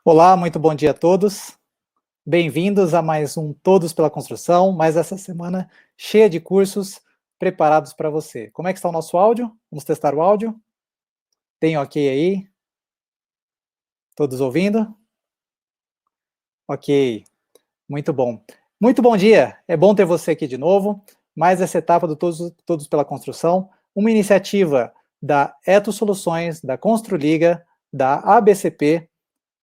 Olá, muito bom dia a todos. Bem-vindos a mais um Todos pela Construção, mais essa semana cheia de cursos preparados para você. Como é que está o nosso áudio? Vamos testar o áudio? Tem ok aí? Todos ouvindo? Ok, muito bom. Muito bom dia, é bom ter você aqui de novo. Mais essa etapa do Todos pela Construção, uma iniciativa da Eto Soluções, da Construliga, da ABCP,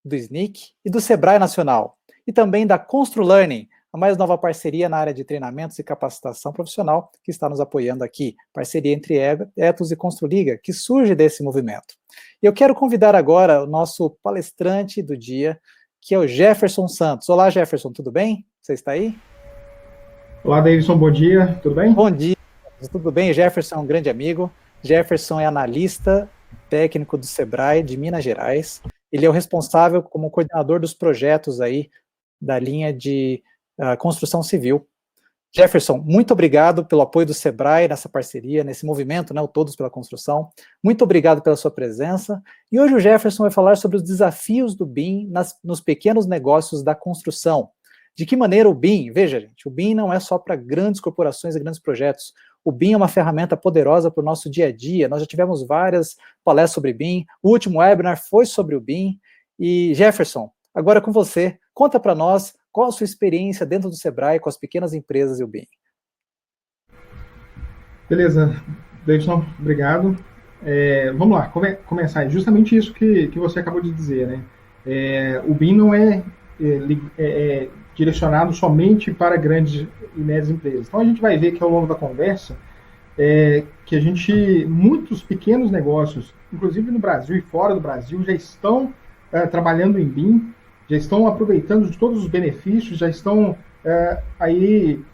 do SNIC e do Sebrae Nacional, e também da ConstruLearning, a mais nova parceria na área de treinamentos e capacitação profissional que está nos apoiando aqui, parceria entre Etos e Construliga, que surge desse movimento. E eu quero convidar agora o nosso palestrante do dia, que é o Jefferson Santos. Olá, Jefferson, tudo bem? Você está aí? Olá, Davidson, bom dia, tudo bem? Bom dia, tudo bem? Jefferson é um grande amigo. Jefferson é analista técnico do Sebrae de Minas Gerais. Ele é o responsável como coordenador dos projetos aí da linha de construção civil. Jefferson, muito obrigado pelo apoio do Sebrae nessa parceria, nesse movimento, né, o Todos pela Construção. Muito obrigado pela sua presença. E hoje o Jefferson vai falar sobre os desafios do BIM nos pequenos negócios da construção. De que maneira o BIM, veja gente, o BIM não é só para grandes corporações e grandes projetos. O BIM é uma ferramenta poderosa para o nosso dia a dia. Nós já tivemos várias palestras sobre BIM. O último webinar foi sobre o BIM. E Jefferson, agora com você, conta para nós qual a sua experiência dentro do Sebrae com as pequenas empresas e o BIM. Beleza, Davidson, obrigado. Vamos lá, começar. É justamente isso que você acabou de dizer, né? O BIM não é direcionado somente para grandes e médias empresas. Então a gente vai ver que ao longo da conversa que muitos pequenos negócios, inclusive no Brasil e fora do Brasil, já estão trabalhando em BIM, já estão aproveitando de todos os benefícios, já estão aí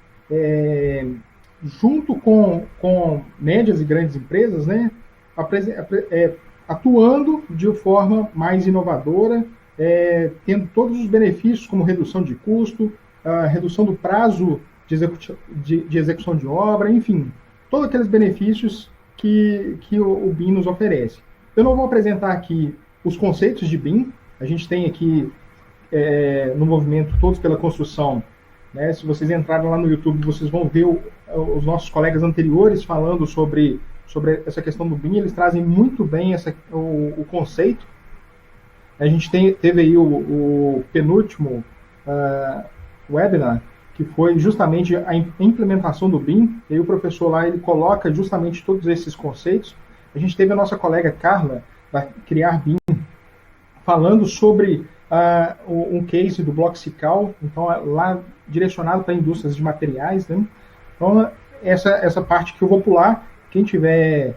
junto com médias e grandes empresas, né, atuando de forma mais inovadora, tendo todos os benefícios como redução de custo, redução do prazo de execução de obra, enfim, todos aqueles benefícios que o BIM nos oferece. Eu não vou apresentar aqui os conceitos de BIM, a gente tem aqui no movimento Todos pela Construção, né? Se vocês entrarem lá no YouTube, vocês vão ver os nossos colegas anteriores falando sobre essa questão do BIM, eles trazem muito bem o conceito. A gente teve aí o penúltimo webinar, que foi justamente a implementação do BIM, e aí o professor lá ele coloca justamente todos esses conceitos. A gente teve a nossa colega Carla, da Criar BIM, falando sobre um case do Bloxical, então lá direcionado para indústrias de materiais, né? Então essa parte que eu vou pular, quem tiver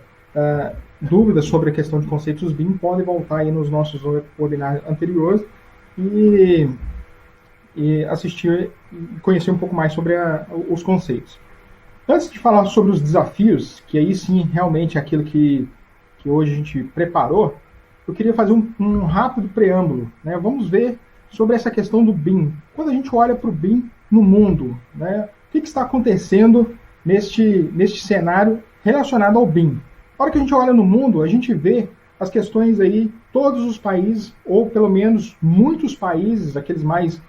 dúvidas sobre a questão de conceitos BIM, pode voltar aí nos nossos webinários anteriores e assistir e conhecer um pouco mais sobre os conceitos. Antes de falar sobre os desafios, que aí sim realmente é aquilo que hoje a gente preparou, eu queria fazer um rápido preâmbulo, né? Vamos ver sobre essa questão do BIM. Quando a gente olha para o BIM no mundo, né? O que está acontecendo neste cenário relacionado ao BIM? Na hora que a gente olha no mundo, a gente vê as questões aí, todos os países, ou pelo menos muitos países, aqueles mais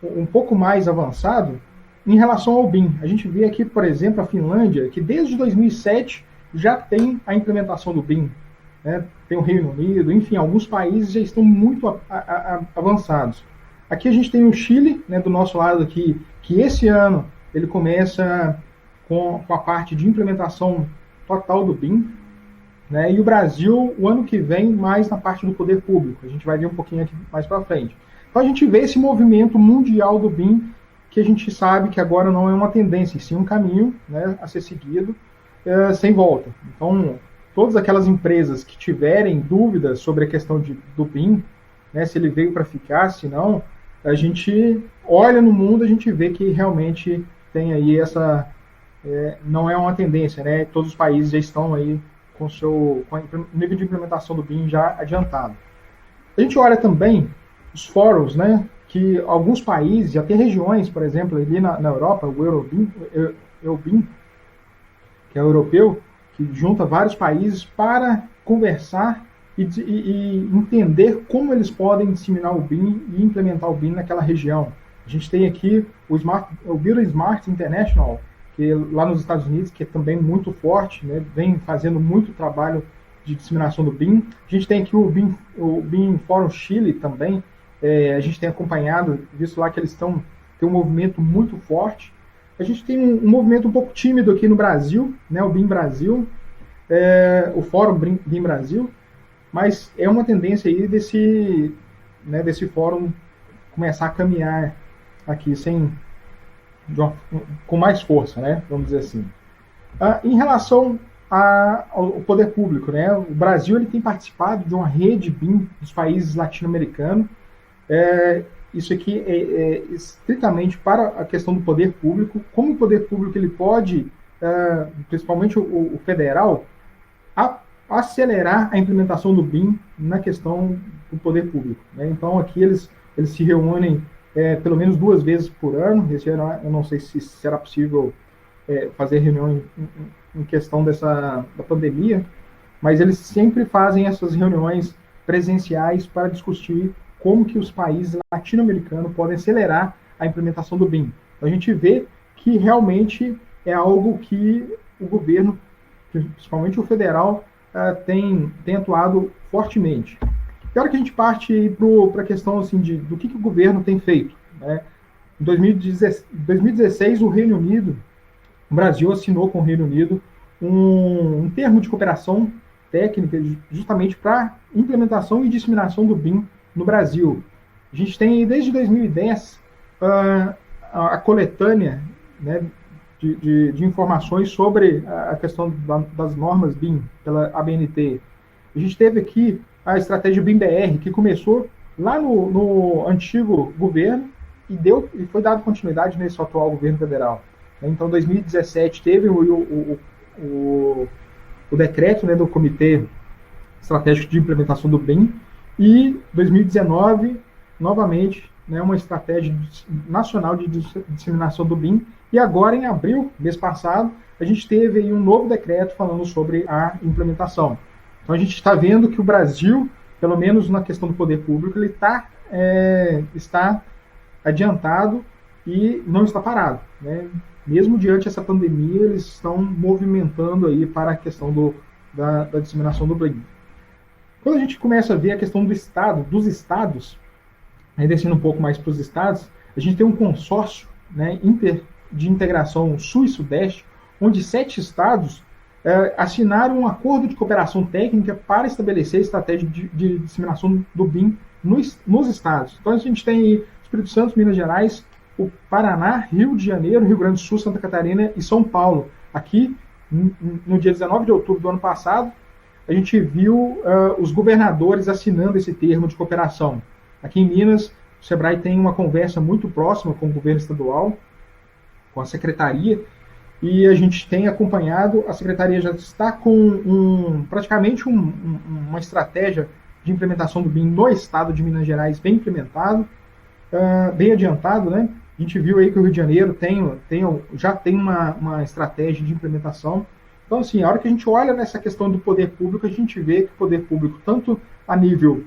um pouco mais avançado, em relação ao BIM. A gente vê aqui, por exemplo, a Finlândia, que desde 2007 já tem a implementação do BIM. Né? Tem o Reino Unido, enfim, alguns países já estão muito avançados. Aqui a gente tem o Chile, né, do nosso lado aqui, que esse ano ele começa com a parte de implementação total do BIM, né, e o Brasil, o ano que vem, mais na parte do poder público. A gente vai ver um pouquinho aqui mais para frente. Então a gente vê esse movimento mundial do BIM, que a gente sabe que agora não é uma tendência, sim um caminho, né, a ser seguido, sem volta. Então, todas aquelas empresas que tiverem dúvidas sobre a questão do BIM, né, se ele veio para ficar, se não, a gente olha no mundo, a gente vê que realmente tem aí não é uma tendência, né? Todos os países já estão aí com o nível de implementação do BIM já adiantado. A gente olha também os fóruns, né? Que alguns países, até regiões, por exemplo, ali na Europa, o EuBIM, que é o europeu, que junta vários países para conversar e entender como eles podem disseminar o BIM e implementar o BIM naquela região. A gente tem aqui o Building Smart International, que lá nos Estados Unidos, que é também muito forte, né, vem fazendo muito trabalho de disseminação do BIM. A gente tem aqui o BIM Forum Chile também, a gente tem acompanhado, visto lá que eles têm um movimento muito forte. A gente tem um movimento um pouco tímido aqui no Brasil, né, o BIM Brasil, o Fórum BIM Brasil, mas é uma tendência aí desse fórum começar a caminhar aqui com mais força, né, vamos dizer assim. Em relação ao poder público, né, o Brasil ele tem participado de uma rede BIM dos países latino-americanos. Isso aqui é estritamente para a questão do poder público, como o poder público ele pode, principalmente o federal, acelerar a implementação do BIM na questão do poder público, né? Então aqui eles se reúnem pelo menos 2 vezes por ano. Esse ano eu não sei se será possível fazer reunião em questão da pandemia, mas eles sempre fazem essas reuniões presenciais para discutir como que os países latino-americanos podem acelerar a implementação do BIM. Então, a gente vê que realmente é algo que o governo, principalmente o federal, tem atuado fortemente. E a hora que a gente parte para a questão assim, do que o governo tem feito, né? Em 2016, o Reino Unido, o Brasil assinou com o Reino Unido um termo de cooperação técnica justamente para implementação e disseminação do BIM no Brasil. A gente tem, desde 2010, a coletânea, né, de informações sobre a questão das normas BIM pela ABNT. A gente teve aqui a estratégia BIM-BR, que começou lá no antigo governo e foi dado continuidade nesse atual governo federal. Então, em 2017, teve o decreto, né, do Comitê Estratégico de Implementação do BIM, e 2019, novamente, né, uma estratégia nacional de disseminação do BIM, e agora, em abril, mês passado, a gente teve aí um novo decreto falando sobre a implementação. Então, a gente está vendo que o Brasil, pelo menos na questão do poder público, ele está adiantado e não está parado, né? Mesmo diante dessa pandemia, eles estão movimentando aí para a questão da disseminação do BIM. Quando a gente começa a ver a questão dos estados, aí descendo um pouco mais para os estados, a gente tem um consórcio, né, de integração sul e sudeste, onde 7 estados assinaram um acordo de cooperação técnica para estabelecer a estratégia de disseminação do BIM nos estados. Então a gente tem aí Espírito Santo, Minas Gerais, o Paraná, Rio de Janeiro, Rio Grande do Sul, Santa Catarina e São Paulo. Aqui, no dia 19 de outubro do ano passado, a gente viu os governadores assinando esse termo de cooperação. Aqui em Minas, o SEBRAE tem uma conversa muito próxima com o governo estadual, com a secretaria, e a gente tem acompanhado, a secretaria já está com praticamente uma estratégia de implementação do BIM no estado de Minas Gerais bem implementado, bem adiantado, né? A gente viu aí que o Rio de Janeiro já tem uma estratégia de implementação. Então, assim, a hora que a gente olha nessa questão do poder público, a gente vê que o poder público, tanto a nível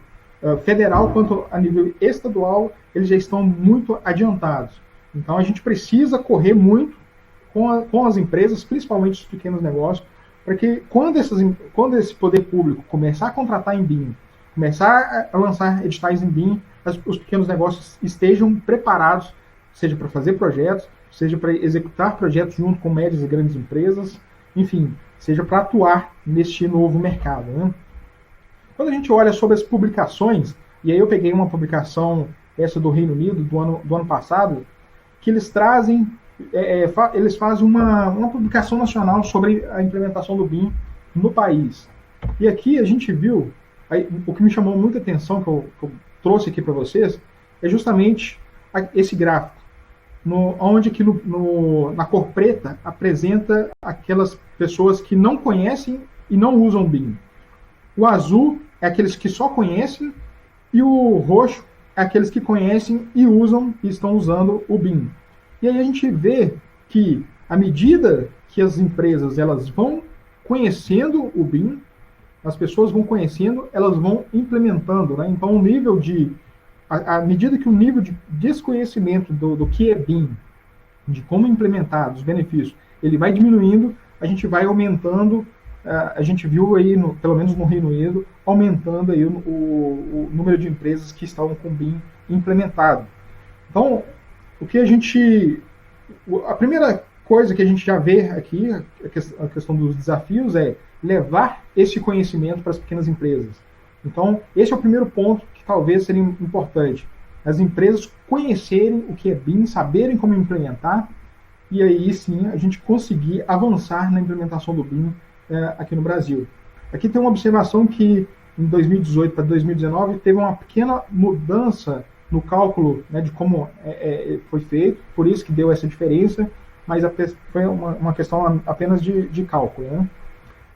federal quanto a nível estadual, eles já estão muito adiantados. Então, a gente precisa correr muito com as empresas, principalmente os pequenos negócios, para que quando esse poder público começar a contratar em BIM, começar a lançar editais em BIM, os pequenos negócios estejam preparados, seja para fazer projetos, seja para executar projetos junto com médias e grandes empresas, enfim, seja para atuar neste novo mercado, né? Quando a gente olha sobre as publicações, e aí eu peguei uma publicação, essa do Reino Unido, do ano passado, que eles trazem, eles fazem uma publicação nacional sobre a implementação do BIM no país. E aqui a gente viu, o que me chamou muita atenção, que eu trouxe aqui para vocês, é justamente esse gráfico, onde que na cor preta apresenta aquelas pessoas que não conhecem e não usam BIM. O azul é aqueles que só conhecem e o roxo é aqueles que conhecem e usam e estão usando o BIM. E aí a gente vê que, à medida que as empresas elas vão conhecendo o BIM, as pessoas vão conhecendo, elas vão implementando, né? Então, o nível à medida que o nível de desconhecimento do que é BIM, de como implementar, dos benefícios, ele vai diminuindo, a gente vai aumentando, a gente viu aí, pelo menos no Reino Unido, aumentando aí o número de empresas que estavam com BIM implementado. Então, a primeira coisa que a gente já vê aqui, a questão dos desafios, é levar esse conhecimento para as pequenas empresas. Então, esse é o primeiro ponto que talvez seria importante. As empresas conhecerem o que é BIM, saberem como implementar, e aí sim a gente conseguir avançar na implementação do BIM aqui no Brasil. Aqui tem uma observação que em 2018 para 2019 teve uma pequena mudança no cálculo, né, de como foi feito, por isso que deu essa diferença, mas foi uma questão apenas de cálculo, né?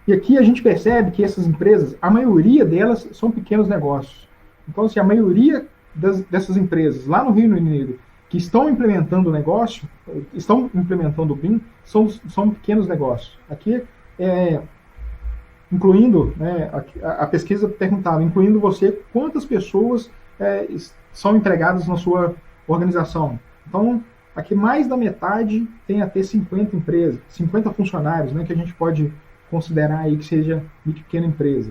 E aqui a gente percebe que essas empresas, a maioria delas são pequenos negócios. Então, assim, a maioria dessas empresas lá no Reino Unido que estão implementando o negócio, estão implementando o BIM, são pequenos negócios. Aqui, incluindo, né, a pesquisa perguntava, incluindo você, quantas pessoas são empregadas na sua organização. Então, aqui mais da metade tem até 50 empresas, 50 funcionários, né, que a gente pode considerar aí que seja de pequena empresa.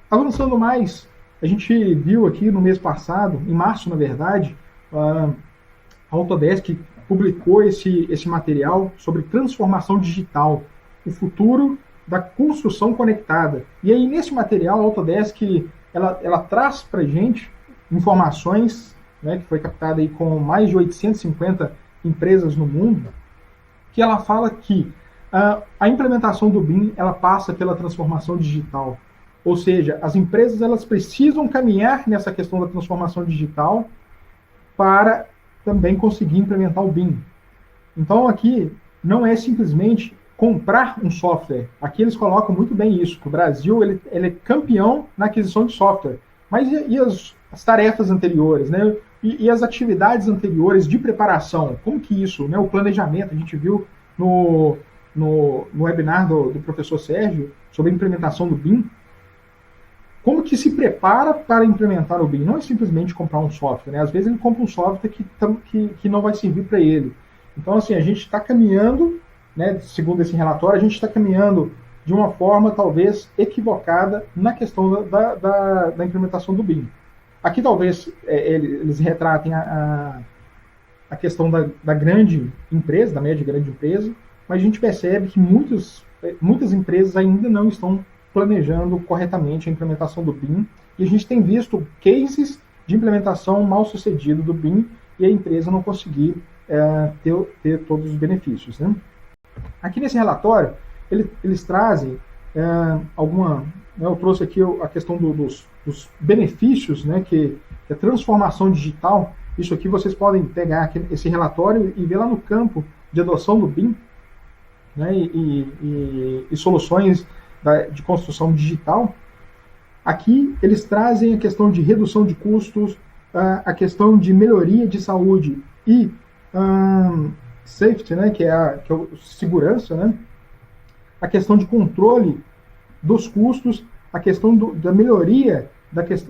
Avançando mais, a gente viu aqui no mês passado, em março, na verdade, a Autodesk publicou esse material sobre transformação digital, o futuro da construção conectada. E aí, nesse material, a Autodesk ela traz para a gente informações, né, que foi captada aí com mais de 850 empresas no mundo, que ela fala que a implementação do BIM ela passa pela transformação digital. Ou seja, as empresas elas precisam caminhar nessa questão da transformação digital para também conseguir implementar o BIM. Então, aqui não é simplesmente comprar um software. Aqui eles colocam muito bem isso, que o Brasil ele é campeão na aquisição de software. Mas e as tarefas anteriores, né? E as atividades anteriores de preparação? Como que isso, né? O planejamento, a gente viu no webinar do professor Sérgio sobre a implementação do BIM. Como que se prepara para implementar o BIM? Não é simplesmente comprar um software, né? Às vezes ele compra um software que não vai servir para ele. Então, assim, a gente está caminhando, né, segundo esse relatório, a gente está caminhando de uma forma talvez equivocada na questão da implementação do BIM. Aqui talvez eles retratem a questão da grande empresa, da média e grande empresa, mas a gente percebe que muitas empresas ainda não estão planejando corretamente a implementação do BIM, e a gente tem visto cases de implementação mal sucedido do BIM e a empresa não conseguir ter todos os benefícios, né? Aqui nesse relatório, eles trazem eu trouxe aqui a questão dos benefícios, né, que a transformação digital, isso aqui vocês podem pegar esse relatório e ver lá no campo de adoção do BIM, né, e soluções de construção digital. Aqui eles trazem a questão de redução de custos, a questão de melhoria de saúde e safety, né, que é a segurança, né, a questão de controle dos custos, a questão da melhoria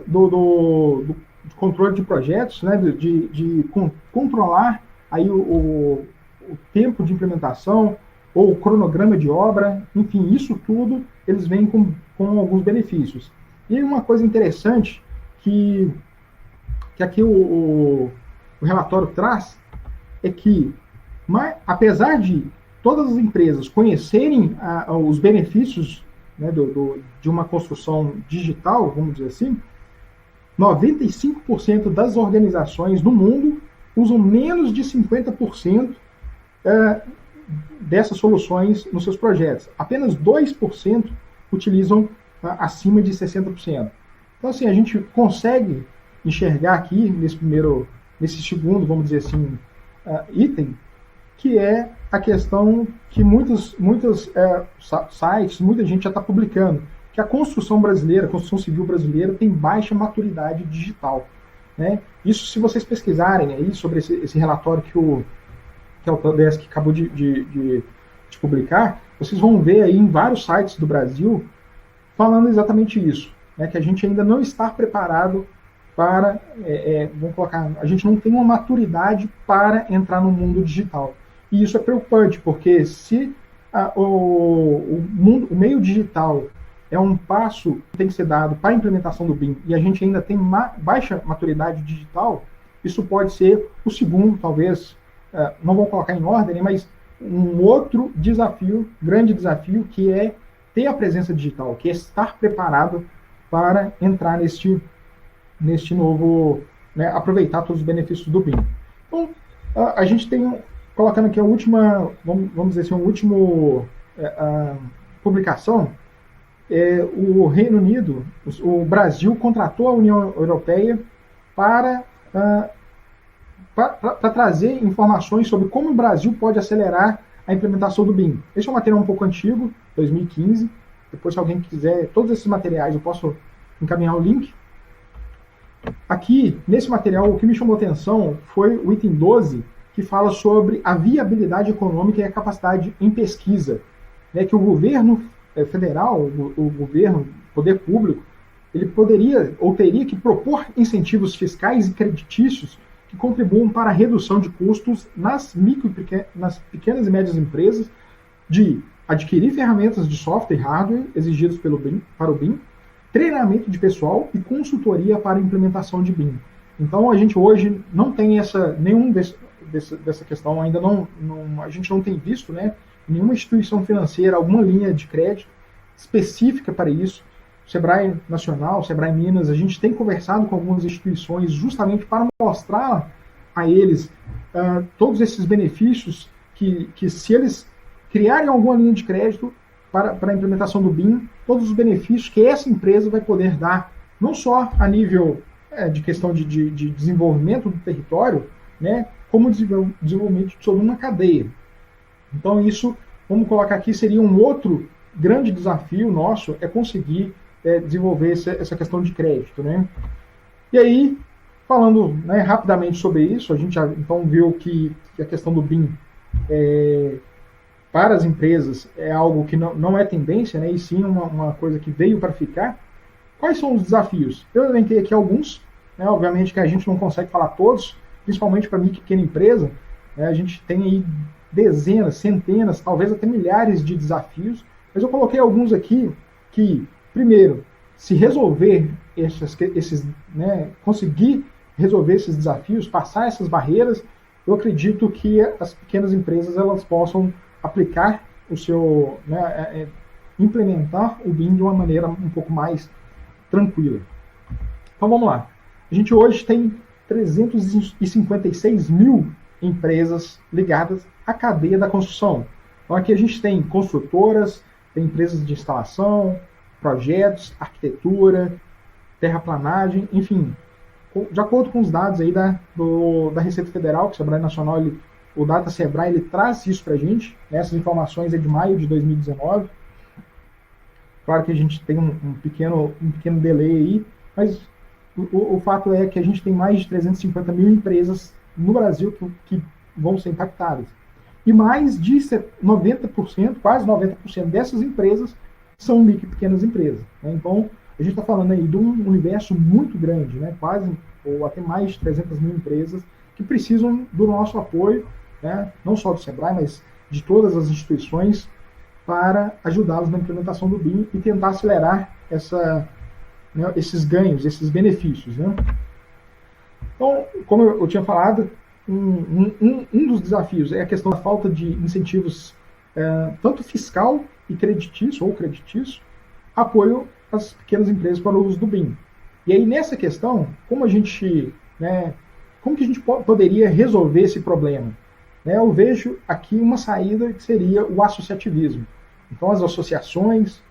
do controle de projetos, né, de controlar aí o tempo de implementação ou o cronograma de obra, enfim, isso tudo eles vêm com alguns benefícios. E uma coisa interessante que aqui o relatório traz é que, apesar de todas as empresas conhecerem os benefícios, né, de uma construção digital, vamos dizer assim, 95% das organizações no mundo usam menos de 50% dessas soluções nos seus projetos. Apenas 2% utilizam acima de 60%. Então, assim, a gente consegue enxergar aqui, nesse segundo, vamos dizer assim, item, que é a questão que muitos sites, muita gente já está publicando, que a construção brasileira, a construção civil brasileira tem baixa maturidade digital, né? Isso, se vocês pesquisarem aí sobre esse relatório que a Autodesk acabou de publicar, vocês vão ver aí em vários sites do Brasil falando exatamente isso, né, que a gente ainda não está preparado para, vamos colocar, a gente não tem uma maturidade para entrar no mundo digital. E isso é preocupante, porque se o meio digital é um passo que tem que ser dado para a implementação do BIM e a gente ainda tem baixa maturidade digital, isso pode ser o segundo, talvez, não vou colocar em ordem, mas um outro desafio, grande desafio, que é ter a presença digital, que é estar preparado para entrar neste novo, né, aproveitar todos os benefícios do BIM. Então, a gente tem, colocando aqui a última, vamos dizer assim, a última publicação, o Reino Unido, o Brasil contratou a União Europeia para trazer informações sobre como o Brasil pode acelerar a implementação do BIM. Esse é um material um pouco antigo, 2015. Depois, se alguém quiser, todos esses materiais eu posso encaminhar o link. Aqui, nesse material, o que me chamou a atenção foi o item 12, que fala sobre a viabilidade econômica e a capacidade em pesquisa, né, que o governo federal, o governo, o poder público, ele poderia ou teria que propor incentivos fiscais e creditícios que contribuam para a redução de custos nas pequenas e médias empresas, de adquirir ferramentas de software e hardware exigidos para o BIM, treinamento de pessoal e consultoria para a implementação de BIM. Então, a gente hoje não tem dessa questão, ainda a gente não tem visto, né, nenhuma instituição financeira, alguma linha de crédito específica para isso. O Sebrae Nacional, o Sebrae Minas, a gente tem conversado com algumas instituições justamente para mostrar a eles todos esses benefícios que se eles criarem alguma linha de crédito para a implementação do BIM, todos os benefícios que essa empresa vai poder dar, não só a nível de questão de desenvolvimento do território, né, como desenvolvimento de toda uma cadeia. Então isso, vamos colocar aqui, seria um outro grande desafio nosso, é conseguir desenvolver essa questão de crédito, né? E aí, falando, né, rapidamente sobre isso, a gente já então viu que a questão do BIM para as empresas é algo que não é tendência, né, e sim uma coisa que veio para ficar. Quais são os desafios? Eu elenquei aqui alguns, né, obviamente que a gente não consegue falar todos, principalmente para mim, pequena empresa, né, a gente tem aí dezenas, centenas, talvez até milhares de desafios, mas eu coloquei alguns aqui que, primeiro, se resolver conseguir resolver esses desafios, passar essas barreiras, eu acredito que as pequenas empresas elas possam aplicar o seu, implementar o BIM de uma maneira um pouco mais tranquila. Então vamos lá. A gente hoje tem 356 mil empresas ligadas à cadeia da construção. Então aqui a gente tem construtoras, tem empresas de instalação, projetos, arquitetura, terraplanagem, enfim. De acordo com os dados aí da Receita Federal, que o Sebrae Nacional, o Data Sebrae, ele traz isso para a gente. Essas informações é de maio de 2019. Claro que a gente tem um pequeno delay aí, mas o fato é que a gente tem mais de 350 mil empresas no Brasil que vão ser impactadas. E mais de 90%, quase 90% dessas empresas são micro e pequenas empresas, né? Então, a gente está falando aí de um universo muito grande, né? Quase, ou até mais de 300 mil empresas que precisam do nosso apoio, né? Não só do Sebrae, mas de todas as instituições, para ajudá-los na implementação do BIM e tentar acelerar esses ganhos, esses benefícios, né? Então, como eu tinha falado, um dos desafios é a questão da falta de incentivos, tanto fiscal e creditício, apoio às pequenas empresas para o uso do BIM. E aí, nessa questão, como que a gente poderia resolver esse problema? Eu vejo aqui uma saída que seria o associativismo. Então, as associações,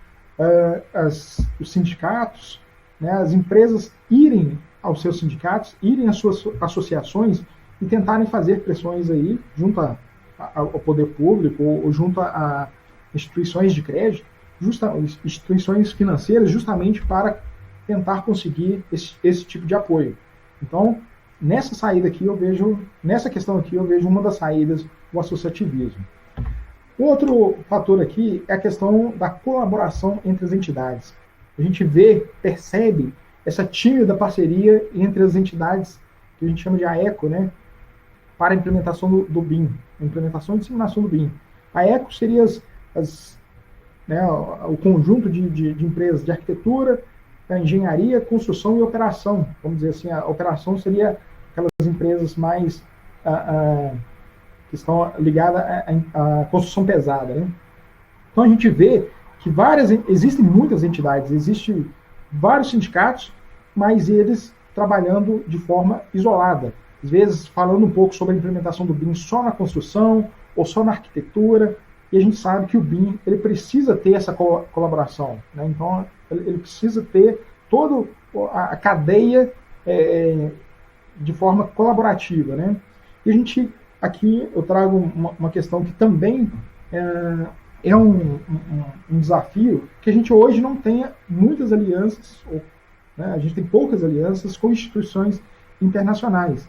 os sindicatos, né, as empresas irem aos seus sindicatos, irem às suas associações e tentarem fazer pressões aí junto ao poder público ou junto a instituições de crédito, instituições financeiras, justamente para tentar conseguir esse tipo de apoio. Então, nessa questão aqui, eu vejo uma das saídas, o associativismo. Outro fator aqui é a questão da colaboração entre as entidades. a gente vê, percebe essa tímida parceria entre as entidades que a gente chama de AECO, né, para a implementação do BIM, a implementação e disseminação do BIM. A AECO seria né, o conjunto de empresas de arquitetura, engenharia, construção e operação. Vamos dizer assim, a operação seria aquelas empresas mais que estão ligadas à construção pesada, né? Então a gente vê que existem muitas entidades, existem vários sindicatos, mas eles trabalhando de forma isolada. Às vezes falando um pouco sobre a implementação do BIM só na construção ou só na arquitetura, e a gente sabe que o BIM ele precisa ter essa colaboração, né? Então ele precisa ter toda a cadeia de forma colaborativa, né? E a gente, aqui eu trago uma questão que também é um desafio, que a gente hoje não tenha muitas alianças, né? A gente tem poucas alianças com instituições internacionais,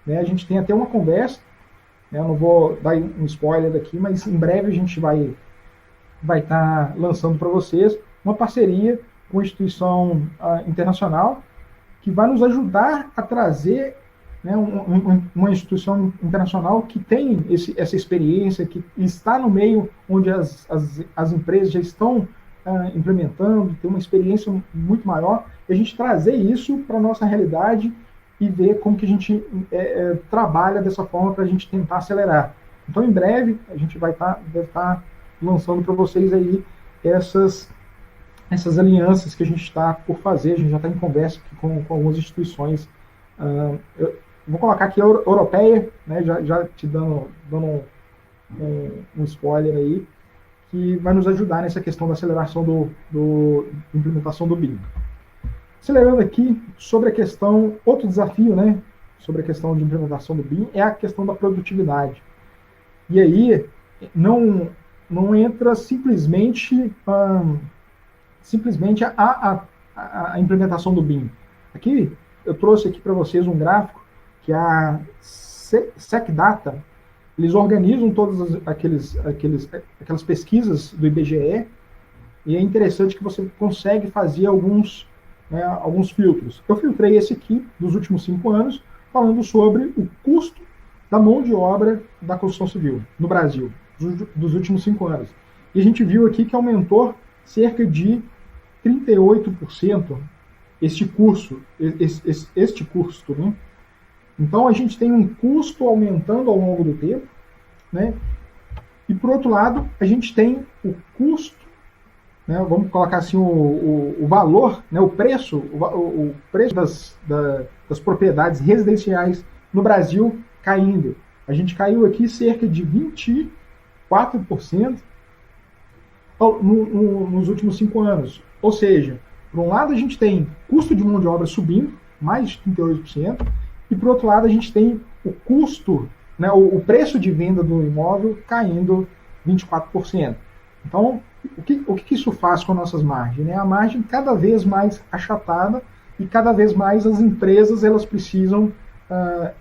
né? A gente tem até uma conversa, né? Eu não vou dar um spoiler aqui, mas em breve a gente vai estar lançando para vocês uma parceria com uma instituição internacional que vai nos ajudar a trazer, né, uma instituição internacional que tem essa experiência, que está no meio onde as empresas já estão implementando, tem uma experiência muito maior, e a gente trazer isso para a nossa realidade e ver como que a gente trabalha dessa forma para a gente tentar acelerar. Então, em breve, a gente deve estar lançando para vocês aí essas alianças que a gente está por fazer. A gente já está em conversa com algumas instituições. Eu vou colocar aqui a europeia, né, já te dando um spoiler aí, que vai nos ajudar nessa questão da aceleração da implementação do BIM. Acelerando aqui sobre a questão, outro desafio, né, sobre a questão de implementação do BIM é a questão da produtividade. E aí não entra simplesmente a implementação do BIM. Aqui eu trouxe aqui para vocês um gráfico que a SecData, eles organizam todas aquelas pesquisas do IBGE, e é interessante que você consegue fazer alguns filtros. Eu filtrei esse aqui dos últimos 5 anos, falando sobre o custo da mão de obra da construção civil no Brasil, dos últimos 5 anos. E a gente viu aqui que aumentou cerca de 38% este custo, né? Então a gente tem um custo aumentando ao longo do tempo, né? E por outro lado, a gente tem o custo, né? Vamos colocar assim o valor, né? O preço das propriedades residenciais no Brasil caindo. A gente caiu aqui cerca de 24% nos últimos 5 anos. Ou seja, por um lado a gente tem custo de mão de obra subindo, mais de 38%, e por outro lado a gente tem o custo, né, o preço de venda do imóvel caindo 24%. Então, o que isso faz com nossas margens? Né? A margem cada vez mais achatada, e cada vez mais as empresas elas precisam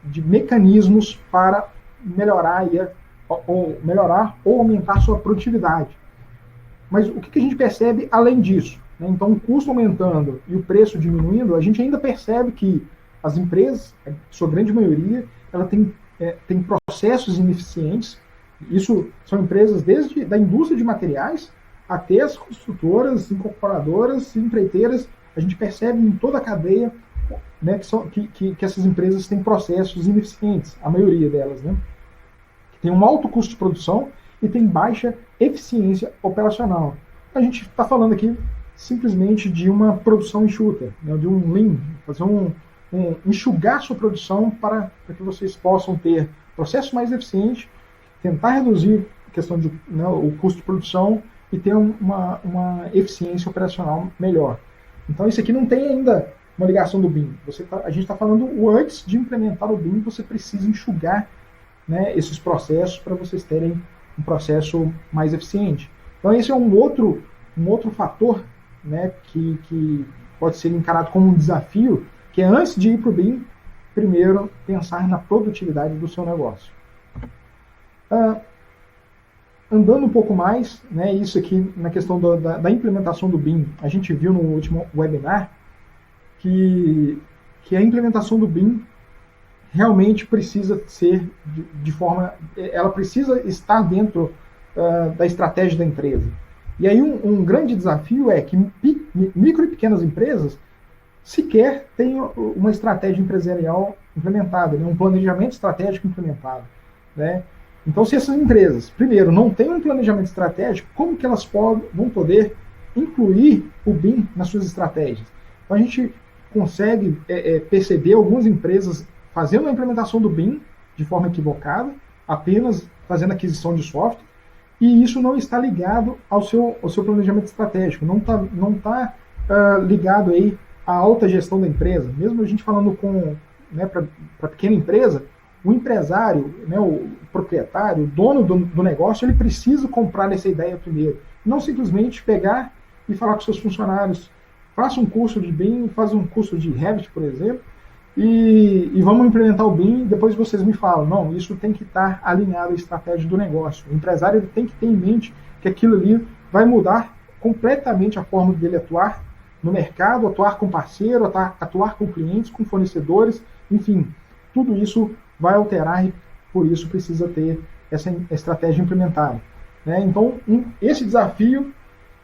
de mecanismos para melhorar ou aumentar sua produtividade. Mas o que a gente percebe além disso? Né? Então, o custo aumentando e o preço diminuindo, a gente ainda percebe que as empresas, sua grande maioria, ela tem processos ineficientes. Isso são empresas desde da indústria de materiais até as construtoras, incorporadoras, empreiteiras. A gente percebe em toda a cadeia, né, que essas empresas têm processos ineficientes, a maioria delas, né? Que tem um alto custo de produção e tem baixa eficiência operacional. A gente está falando aqui simplesmente de uma produção enxuta, né, de um lean, fazer enxugar sua produção para que vocês possam ter processos mais eficientes, tentar reduzir a questão o custo de produção e ter uma eficiência operacional melhor. Então isso aqui não tem ainda uma ligação do BIM. A gente está falando antes de implementar o BIM, você precisa enxugar, né, esses processos para vocês terem um processo mais eficiente. Então esse é um outro fator, né, que pode ser encarado como um desafio, que é antes de ir para o BIM, primeiro pensar na produtividade do seu negócio. andando um pouco mais, né, isso aqui na questão da implementação do BIM, a gente viu no último webinar que a implementação do BIM realmente precisa ser de forma, ela precisa estar dentro da estratégia da empresa. E aí um grande desafio é que micro e pequenas empresas sequer têm uma estratégia empresarial implementada, né, um planejamento estratégico implementado, né? Então, se essas empresas, primeiro, não têm um planejamento estratégico, como que elas vão poder incluir o BIM nas suas estratégias? Então, a gente consegue perceber algumas empresas fazendo a implementação do BIM de forma equivocada, apenas fazendo aquisição de software, e isso não está ligado ao seu planejamento estratégico, não tá ligado aí à alta gestão da empresa. Mesmo a gente falando para pequena empresa, o empresário, né, o proprietário, o dono do negócio, ele precisa comprar essa ideia primeiro. Não simplesmente pegar e falar com seus funcionários, faça um curso de BIM, faça um curso de Revit, por exemplo, e vamos implementar o BIM, depois vocês me falam. Não, isso tem que estar alinhado à estratégia do negócio. O empresário ele tem que ter em mente que aquilo ali vai mudar completamente a forma dele atuar no mercado, atuar com parceiro, atuar com clientes, com fornecedores, enfim, tudo isso vai alterar e por isso precisa ter essa estratégia implementada, né? Então, esse desafio,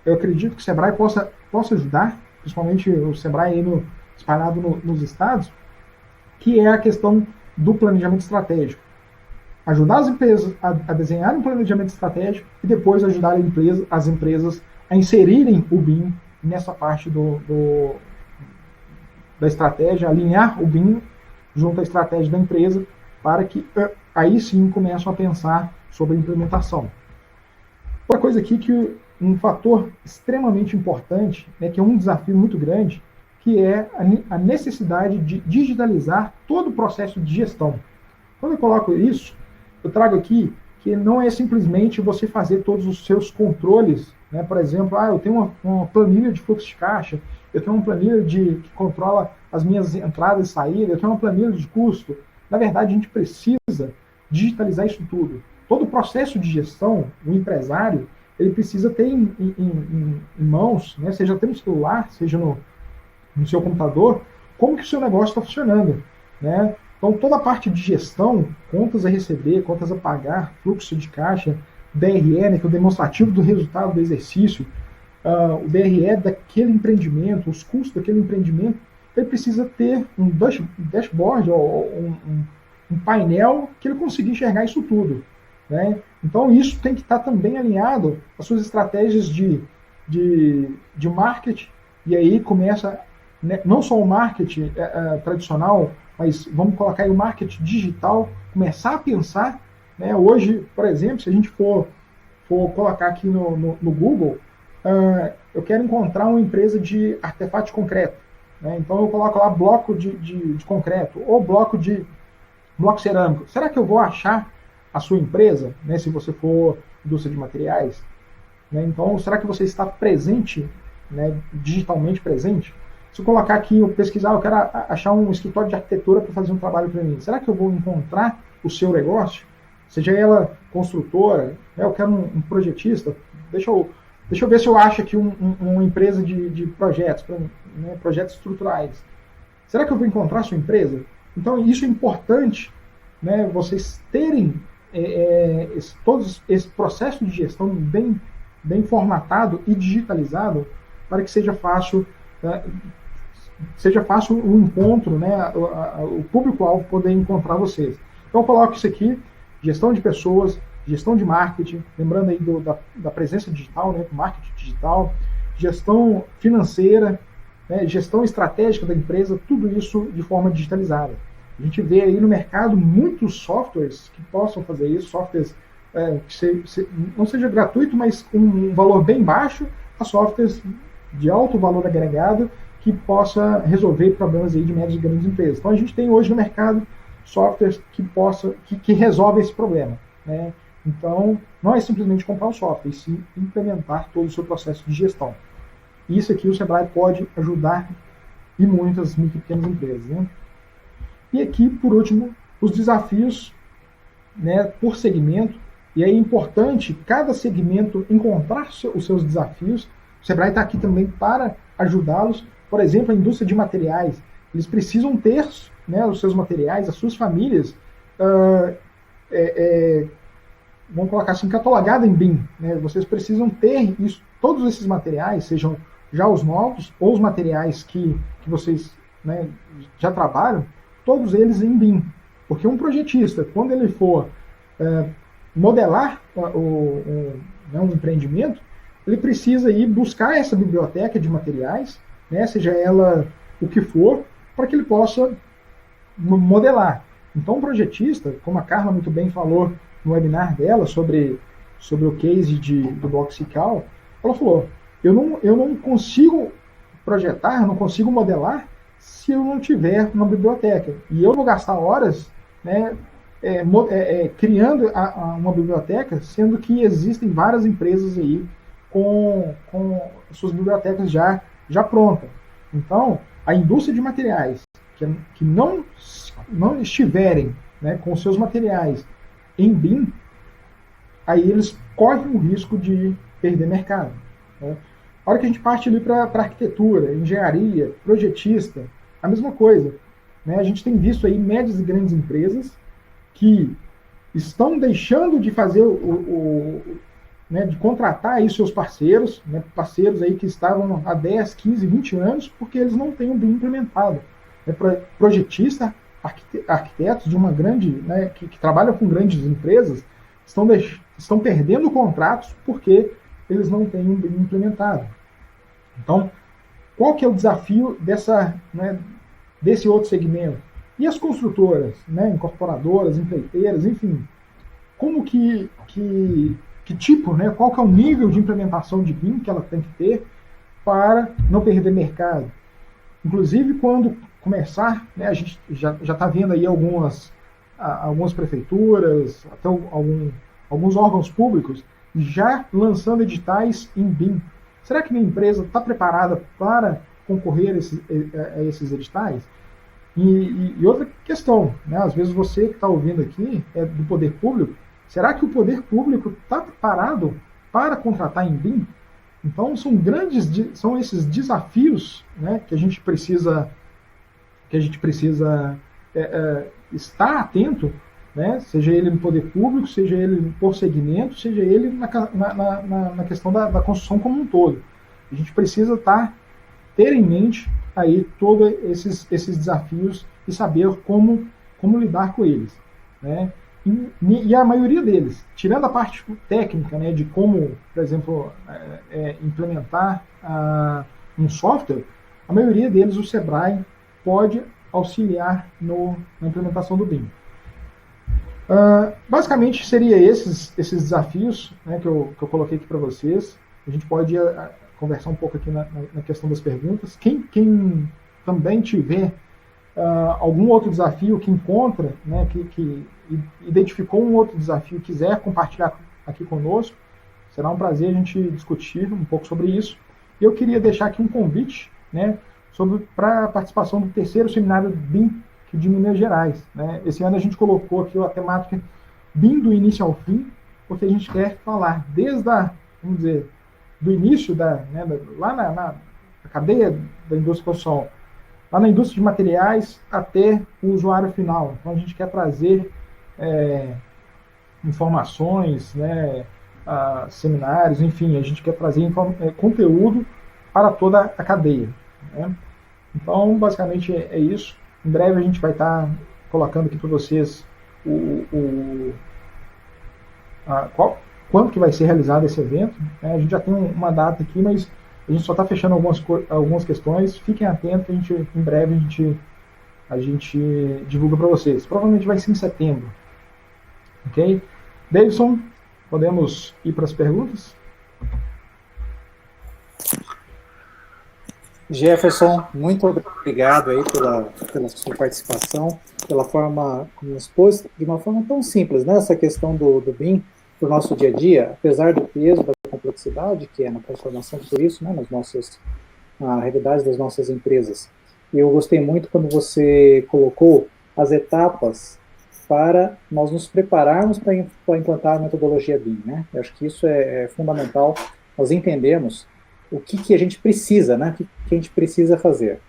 eu acredito que o Sebrae possa ajudar, principalmente o Sebrae aí espalhado nos estados, que é a questão do planejamento estratégico. Ajudar as empresas a desenhar um planejamento estratégico e depois ajudar as empresas a inserirem o BIM nessa parte da estratégia, alinhar o BIM junto à estratégia da empresa, para que aí sim começam a pensar sobre a implementação. Outra coisa aqui que um fator extremamente importante, né, que é um desafio muito grande, que é a necessidade de digitalizar todo o processo de gestão. Quando eu coloco isso, eu trago aqui que não é simplesmente você fazer todos os seus controles, né? Por exemplo, eu tenho uma planilha de fluxo de caixa, eu tenho uma planilha que controla as minhas entradas e saídas, eu tenho uma planilha de custo. Na verdade, a gente precisa digitalizar isso tudo. Todo o processo de gestão, o empresário, ele precisa ter em mãos, né? Seja até no celular, seja no seu computador, como que o seu negócio está funcionando, né? Então, toda a parte de gestão, contas a receber, contas a pagar, fluxo de caixa, DRE, né, que é o demonstrativo do resultado do exercício, o DRE daquele empreendimento, os custos daquele empreendimento, ele precisa ter um dashboard, ou um painel que ele consiga enxergar isso tudo, né? Então, isso tem que estar também alinhado às suas estratégias de marketing, e aí começa, né, não só o marketing tradicional, mas vamos colocar aí o marketing digital, começar a pensar, né? Hoje, por exemplo, se a gente for colocar aqui no Google, eu quero encontrar uma empresa de artefato de concreto, né? Então eu coloco lá bloco de concreto, ou bloco cerâmico. Será que eu vou achar a sua empresa, né, se você for indústria de materiais? Né? Então, será que você está presente, né, digitalmente presente? Se eu colocar aqui, eu pesquisar, eu quero achar um escritório de arquitetura para fazer um trabalho para mim. Será que eu vou encontrar o seu negócio? Seja ela construtora, né, eu quero um projetista, deixa eu ver se eu acho aqui uma empresa de projetos, né, projetos estruturais. Será que eu vou encontrar a sua empresa? Então, isso é importante, né, vocês terem todo esse processo de gestão bem formatado e digitalizado para que seja fácil o encontro, né, o público-alvo poder encontrar vocês. Então, eu coloco isso aqui, gestão de pessoas, gestão de marketing, lembrando aí da presença digital, né, marketing digital, gestão financeira, né, gestão estratégica da empresa, tudo isso de forma digitalizada. A gente vê aí no mercado muitos softwares que possam fazer isso, softwares que não seja gratuito, mas com um valor bem baixo, a softwares de alto valor agregado que possa resolver problemas aí de médias e grandes empresas. Então a gente tem hoje no mercado softwares que resolvem esse problema, né? Então não é simplesmente comprar um software, e sim implementar todo o seu processo de gestão. Isso aqui o Sebrae pode ajudar e muitas micro e pequenas empresas, né? E aqui, por último, os desafios, né, por segmento. E é importante cada segmento encontrar os seus desafios. O Sebrae está aqui também para ajudá-los. Por exemplo, a indústria de materiais. Eles precisam ter, né, os seus materiais, as suas famílias, vamos colocar assim, catalogada em BIM. Né? Vocês precisam ter isso, todos esses materiais, sejam já os novos ou os materiais que vocês, né, já trabalham, todos eles em BIM. Porque um projetista, quando ele for modelar um empreendimento, ele precisa ir buscar essa biblioteca de materiais, né, seja ela o que for, para que ele possa modelar. Então, o projetista, como a Carla muito bem falou no webinar dela sobre o case do Boxical, ela falou, eu não consigo projetar, não consigo modelar se eu não tiver uma biblioteca. E eu vou gastar horas, né, criando uma biblioteca, sendo que existem várias empresas aí com suas bibliotecas já prontas. Então, a indústria de materiais que não estiverem, né, com seus materiais em BIM, aí eles correm o risco de perder mercado. Né? A hora que a gente parte ali para arquitetura, engenharia, projetista, a mesma coisa. Né? A gente tem visto aí médias e grandes empresas que estão deixando de fazer né, de contratar aí seus parceiros, né, parceiros aí que estavam há 10, 15, 20 anos, porque eles não têm o BIM implementado. Projetista, arquitetos de uma grande, né, que trabalham com grandes empresas, estão perdendo contratos porque eles não têm um BIM implementado. Então, qual que é o desafio desse outro segmento? E as construtoras, né, incorporadoras, empreiteiras, enfim, como que tipo, né, qual que é o nível de implementação de BIM que ela tem que ter para não perder mercado? Inclusive, quando começar, né, a gente já está vendo aí algumas prefeituras, até alguns órgãos públicos já lançando editais em BIM. Será que minha empresa está preparada para concorrer a esses editais? E outra questão, né, às vezes você que está ouvindo aqui é do poder público, será que o poder público está preparado para contratar em BIM? Então são esses desafios, né, que a gente precisa estar atento, né, seja ele no poder público, seja ele por segmento, seja ele na questão da construção como um todo. A gente precisa ter em mente aí todos esses desafios e saber como lidar com eles. Né? E a maioria deles, tirando a parte técnica, né, de como, por exemplo, implementar um software, a maioria deles o Sebrae pode auxiliar na implementação do BIM. Basicamente, seria esses desafios, né, que eu coloquei aqui para vocês. A gente pode conversar um pouco aqui na questão das perguntas. Quem também tiver algum outro desafio que encontra, né, que identificou um outro desafio e quiser compartilhar aqui conosco, será um prazer a gente discutir um pouco sobre isso. E eu queria deixar aqui um convite, né, para a participação do terceiro seminário BIM de Minas Gerais. Né? Esse ano a gente colocou aqui a temática BIM do início ao fim, porque a gente quer falar desde vamos dizer, do início, lá na cadeia da indústria de construção, lá na indústria de materiais até o usuário final. Então a gente quer trazer informações, né, seminários, enfim, a gente quer trazer conteúdo para toda a cadeia. Né? Então, basicamente é isso. Em breve a gente vai estar colocando aqui para vocês quando que vai ser realizado esse evento. Né? A gente já tem uma data aqui, mas a gente só está fechando algumas questões. Fiquem atentos, em breve a gente divulga para vocês. Provavelmente vai ser em setembro. Ok? Davidson, podemos ir para as perguntas? Jefferson, muito obrigado aí pela sua participação, pela forma como expôs, de uma forma tão simples, né, essa questão do BIM para o nosso dia a dia, apesar do peso, da complexidade que é na transformação de tudo isso, né, na realidade das nossas empresas. E eu gostei muito quando você colocou as etapas para nós nos prepararmos para implantar a metodologia BIM, né? Eu acho que isso é fundamental, nós entendemos o que a gente precisa, né? O que a gente precisa fazer.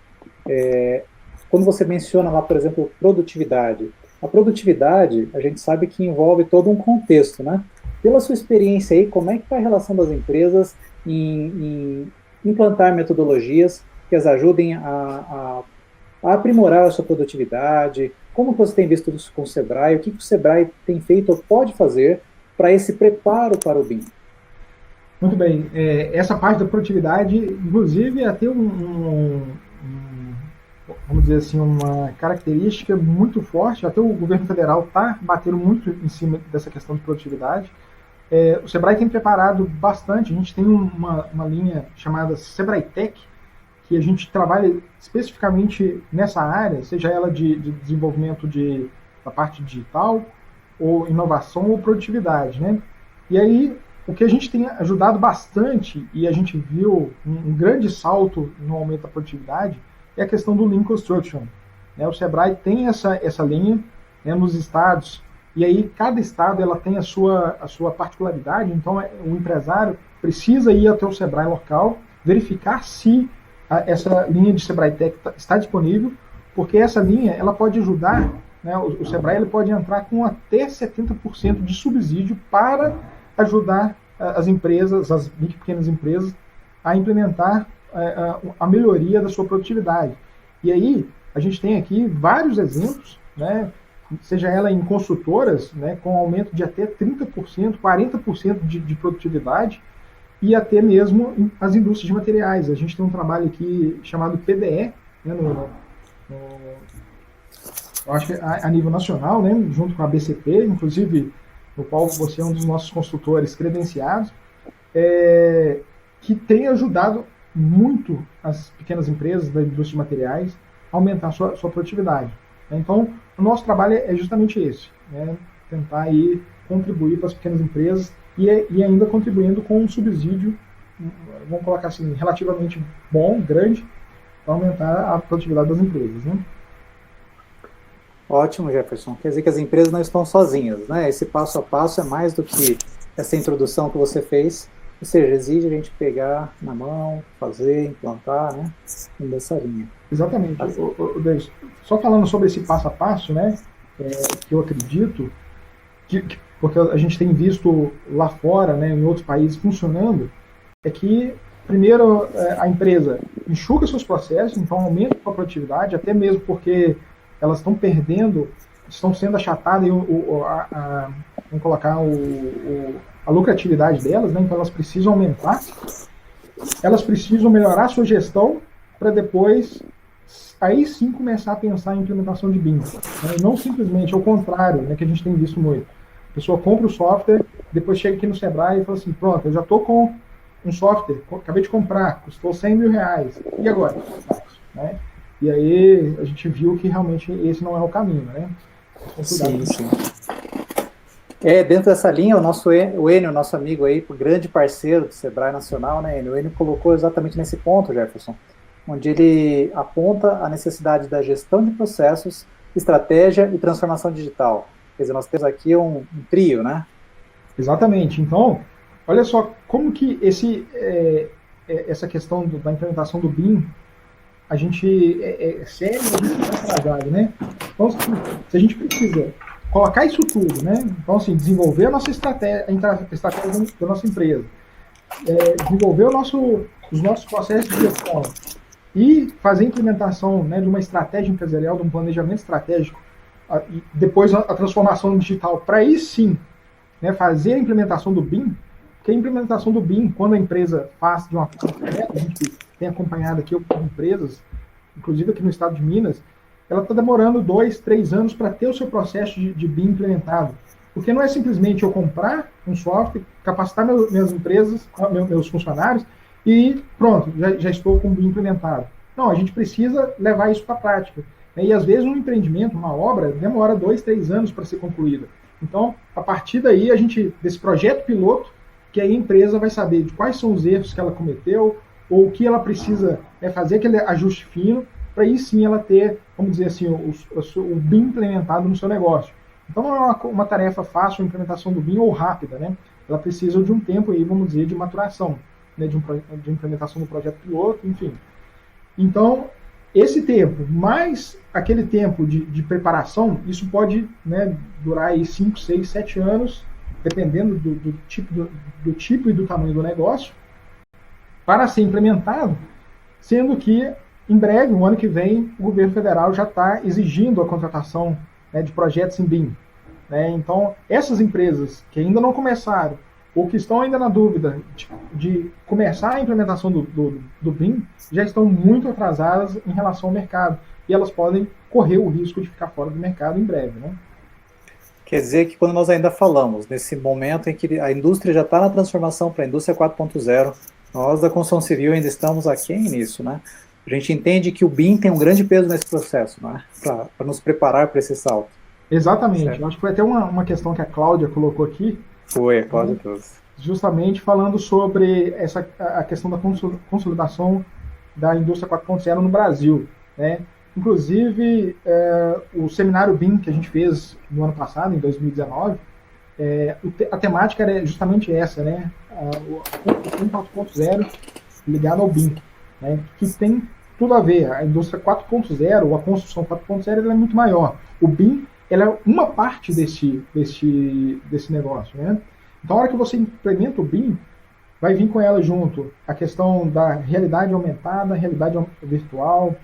Quando você menciona lá, por exemplo, produtividade, a produtividade, a gente sabe que envolve todo um contexto, né? Pela sua experiência aí, como é que está a relação das empresas em implantar metodologias que as ajudem a aprimorar a sua produtividade? Como você tem visto isso com o Sebrae? O que o Sebrae tem feito ou pode fazer para esse preparo para o BIM? Muito bem. Essa parte da produtividade, inclusive, é ter vamos dizer assim, uma característica muito forte. Até o governo federal está batendo muito em cima dessa questão de produtividade. O Sebrae tem preparado bastante. A gente tem uma linha chamada Sebrae Tech, que a gente trabalha especificamente nessa área, seja ela de desenvolvimento da parte digital, ou inovação ou produtividade, né? E aí, o que a gente tem ajudado bastante, e a gente viu um grande salto no aumento da produtividade, é a questão do Lean Construction. O Sebrae tem essa linha, né, nos estados, e aí cada estado ela tem a sua particularidade, então o empresário precisa ir até o Sebrae local, verificar se essa linha de Sebrae Tech está disponível, porque essa linha ela pode ajudar, né, o Sebrae ele pode entrar com até 70% de subsídio para ajudar as empresas, as micro e pequenas empresas, a implementar a melhoria da sua produtividade. E aí, a gente tem aqui vários exemplos, né, seja ela em construtoras, né, com aumento de até 30%, 40% de produtividade, e até mesmo as indústrias de materiais. A gente tem um trabalho aqui chamado PDE, né, eu acho que a nível nacional, né, junto com a BCP, inclusive, no qual você é um dos nossos consultores credenciados, que tem ajudado muito as pequenas empresas da indústria de materiais a aumentar a sua produtividade. Então, o nosso trabalho é justamente esse, né, tentar aí contribuir para as pequenas empresas e ainda contribuindo com um subsídio, vamos colocar assim, relativamente bom, grande, para aumentar a produtividade das empresas, né? Ótimo, Jefferson. Quer dizer que as empresas não estão sozinhas, né? Esse passo a passo é mais do que essa introdução que você fez, ou seja, exige a gente pegar na mão, fazer, implantar, né? Nessa linha. Exatamente. Só falando sobre esse passo a passo, né? Que eu acredito, porque a gente tem visto lá fora, né, em outros países funcionando, é que primeiro a empresa enxuga seus processos, então aumenta a produtividade, até mesmo porque elas estão perdendo, estão sendo achatadas, vamos colocar a lucratividade delas, né? Então elas precisam aumentar, elas precisam melhorar a sua gestão para depois, aí sim, começar a pensar em implementação de BIM. Né? Não simplesmente ao contrário, né, que a gente tem visto muito. A pessoa compra o software, depois chega aqui no Sebrae e fala assim, pronto, eu já estou com um software, acabei de comprar, custou 100 mil reais, e agora? Né? E aí a gente viu que realmente esse não é o caminho, né? Sim. Dentro dessa linha, o Enio, nosso amigo aí, grande parceiro do Sebrae Nacional, né, o Enio colocou exatamente nesse ponto, Jefferson, onde ele aponta a necessidade da gestão de processos, estratégia e transformação digital. Quer dizer, nós temos aqui um trio, né? Exatamente. Então, olha só como que essa questão da implementação do BIM, a gente sério, a gente está atrasado, né? Então, se a gente precisa colocar isso tudo, né? Então, assim, desenvolver a nossa estratégia da nossa empresa, desenvolver os nossos processos de gestão e fazer a implementação, né, de uma estratégia empresarial, de um planejamento estratégico, e depois a transformação digital, para aí sim, né, fazer a implementação do BIM, porque a implementação do BIM, quando a empresa faz de uma forma correta, a gente tem acompanhado aqui empresas, inclusive aqui no estado de Minas, ela está demorando 2, 3 anos para ter o seu processo de BIM implementado. Porque não é simplesmente eu comprar um software, capacitar minhas empresas, meus funcionários, e pronto, já estou com o BIM implementado. Não, a gente precisa levar isso para a prática. E às vezes um empreendimento, uma obra, demora 2, 3 anos para ser concluída. Então, a partir daí, desse projeto piloto, que aí a empresa vai saber de quais são os erros que ela cometeu, ou o que ela precisa fazer aquele ajuste fino, para aí sim ela ter, vamos dizer assim, o BIM implementado no seu negócio. Então não é uma tarefa fácil a implementação do BIM ou rápida, né? Ela precisa de um tempo aí, vamos dizer, de maturação, né? De implementação do projeto piloto, enfim. Então, esse tempo, mais aquele tempo de preparação, isso pode, né, durar aí 5, 6, 7 anos, dependendo do tipo e do tamanho do negócio, para ser implementado, sendo que, em breve, no ano que vem, o governo federal já está exigindo a contratação, né, de projetos em BIM. Né? Então, essas empresas que ainda não começaram, ou que estão ainda na dúvida de começar a implementação do BIM, já estão muito atrasadas em relação ao mercado. E elas podem correr o risco de ficar fora do mercado em breve. Né? Quer dizer que quando nós ainda falamos, nesse momento em que a indústria já está na transformação para a indústria 4.0, nós da construção civil ainda estamos aquém nisso, né? A gente entende que o BIM tem um grande peso nesse processo, né? Para nos preparar para esse salto. Exatamente. Certo. Eu acho que foi até uma questão que a Cláudia colocou aqui. Foi, a Cláudia trouxe. Justamente falando sobre a questão da consolidação da indústria 4.0 no Brasil. Né? Inclusive, o seminário BIM que a gente fez no ano passado, em 2019, a temática era justamente essa, né? O BIM 4.0 ligado ao BIM, né? Que tem tudo a ver. A indústria 4.0, ou a construção 4.0, ela é muito maior. O BIM, ela é uma parte desse negócio, né? Então, a hora que você implementa o BIM, vai vir com ela junto a questão da realidade aumentada, realidade virtual,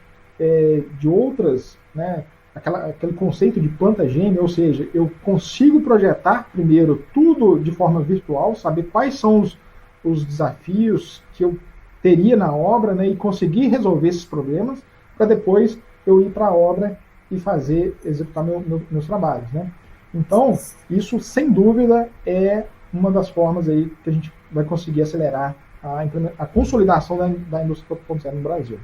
de outras, né? Aquele conceito de planta gêmea, ou seja, eu consigo projetar primeiro tudo de forma virtual, saber quais são os desafios que eu teria na obra, né, e conseguir resolver esses problemas, para depois eu ir para a obra e executar meus trabalhos. Né? Então, isso, sem dúvida, é uma das formas aí que a gente vai conseguir acelerar a consolidação da indústria 4.0 no Brasil.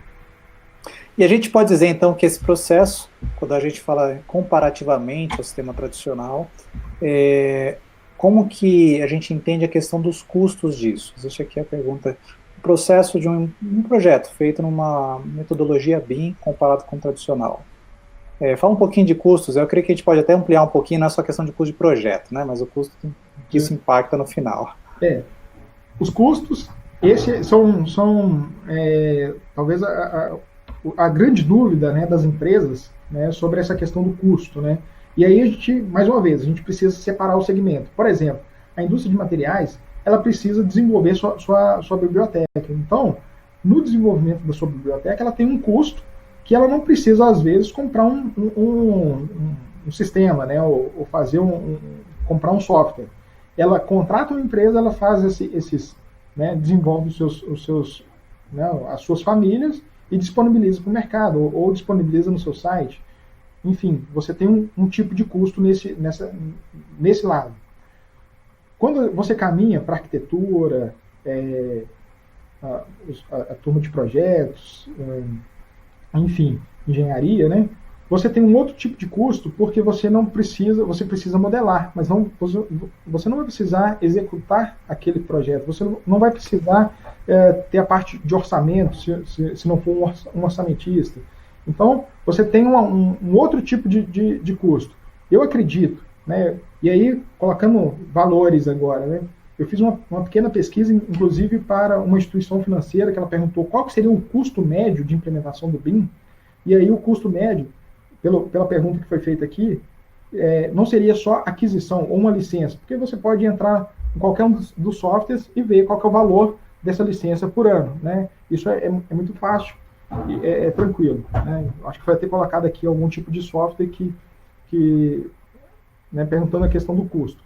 E a gente pode dizer, então, que esse processo, quando a gente fala comparativamente ao sistema tradicional, como que a gente entende a questão dos custos disso? Existe aqui a pergunta, o processo de um projeto feito numa metodologia BIM comparado com o tradicional. Fala um pouquinho de custos, eu creio que a gente pode até ampliar um pouquinho, não é só questão de custo de projeto, né, mas o custo que isso impacta no final. Os custos, esses são talvez a grande dúvida, né, das empresas, né, sobre essa questão do custo. Né? E aí a gente, mais uma vez, a gente precisa separar o segmento. Por exemplo, a indústria de materiais, ela precisa desenvolver sua biblioteca. Então, no desenvolvimento da sua biblioteca, ela tem um custo que ela não precisa, às vezes, comprar um sistema, né, ou comprar um software. Ela contrata uma empresa, ela faz né, desenvolve as suas famílias e disponibiliza para o mercado, ou disponibiliza no seu site. Enfim, você tem um tipo de custo nesse lado. Quando você caminha para arquitetura, a turma de projetos, enfim, engenharia, né? Você tem um outro tipo de custo porque você precisa modelar, mas você não vai precisar executar aquele projeto, você não vai precisar ter a parte de orçamento, se não for um orçamentista. Então, você tem um outro tipo de custo. Eu acredito, né? E aí, colocando valores agora, né? Eu fiz uma pequena pesquisa, inclusive, para uma instituição financeira, que ela perguntou qual que seria o custo médio de implementação do BIM, e aí o custo médio, pela pergunta que foi feita aqui, não seria só aquisição ou uma licença, porque você pode entrar em qualquer um dos softwares e ver qual que é o valor dessa licença por ano. Né? Isso é muito fácil e é tranquilo. Né? Acho que foi até colocado aqui algum tipo de software que né, perguntando a questão do custo.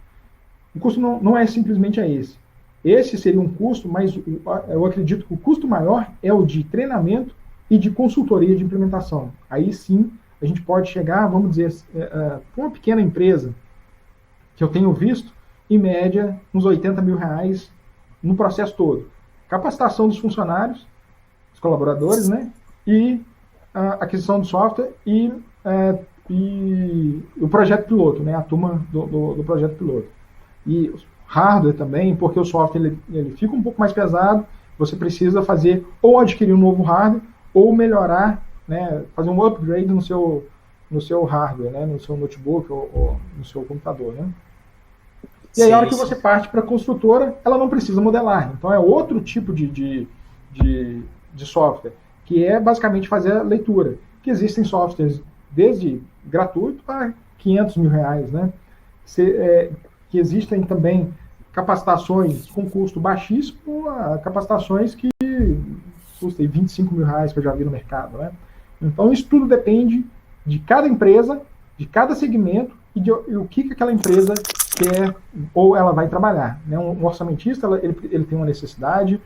O custo não é simplesmente esse. Esse seria um custo, mas eu acredito que o custo maior é o de treinamento e de consultoria de implementação. Aí sim, a gente pode chegar, vamos dizer, com uma pequena empresa, que eu tenho visto, em média, uns R$80 mil no processo todo. Capacitação dos funcionários, dos colaboradores, né? E a aquisição do software e o projeto piloto, né? A turma do projeto piloto. E hardware também, porque o software ele fica um pouco mais pesado, você precisa fazer ou adquirir um novo hardware, ou melhorar, né, fazer um upgrade no no seu hardware, né, no seu notebook ou no seu computador, né? E aí, a hora que você parte para a construtora, ela não precisa modelar. Então, é outro tipo de software, que é basicamente fazer a leitura. Que existem softwares desde gratuito a R$ 500 mil, né? Que existem também capacitações com custo baixíssimo a capacitações que custam R$ 25 mil, que eu já vi no mercado, né? Então, isso tudo depende de cada empresa, de cada segmento e o que aquela empresa quer ou ela vai trabalhar, né? Um orçamentista, ele tem uma necessidade,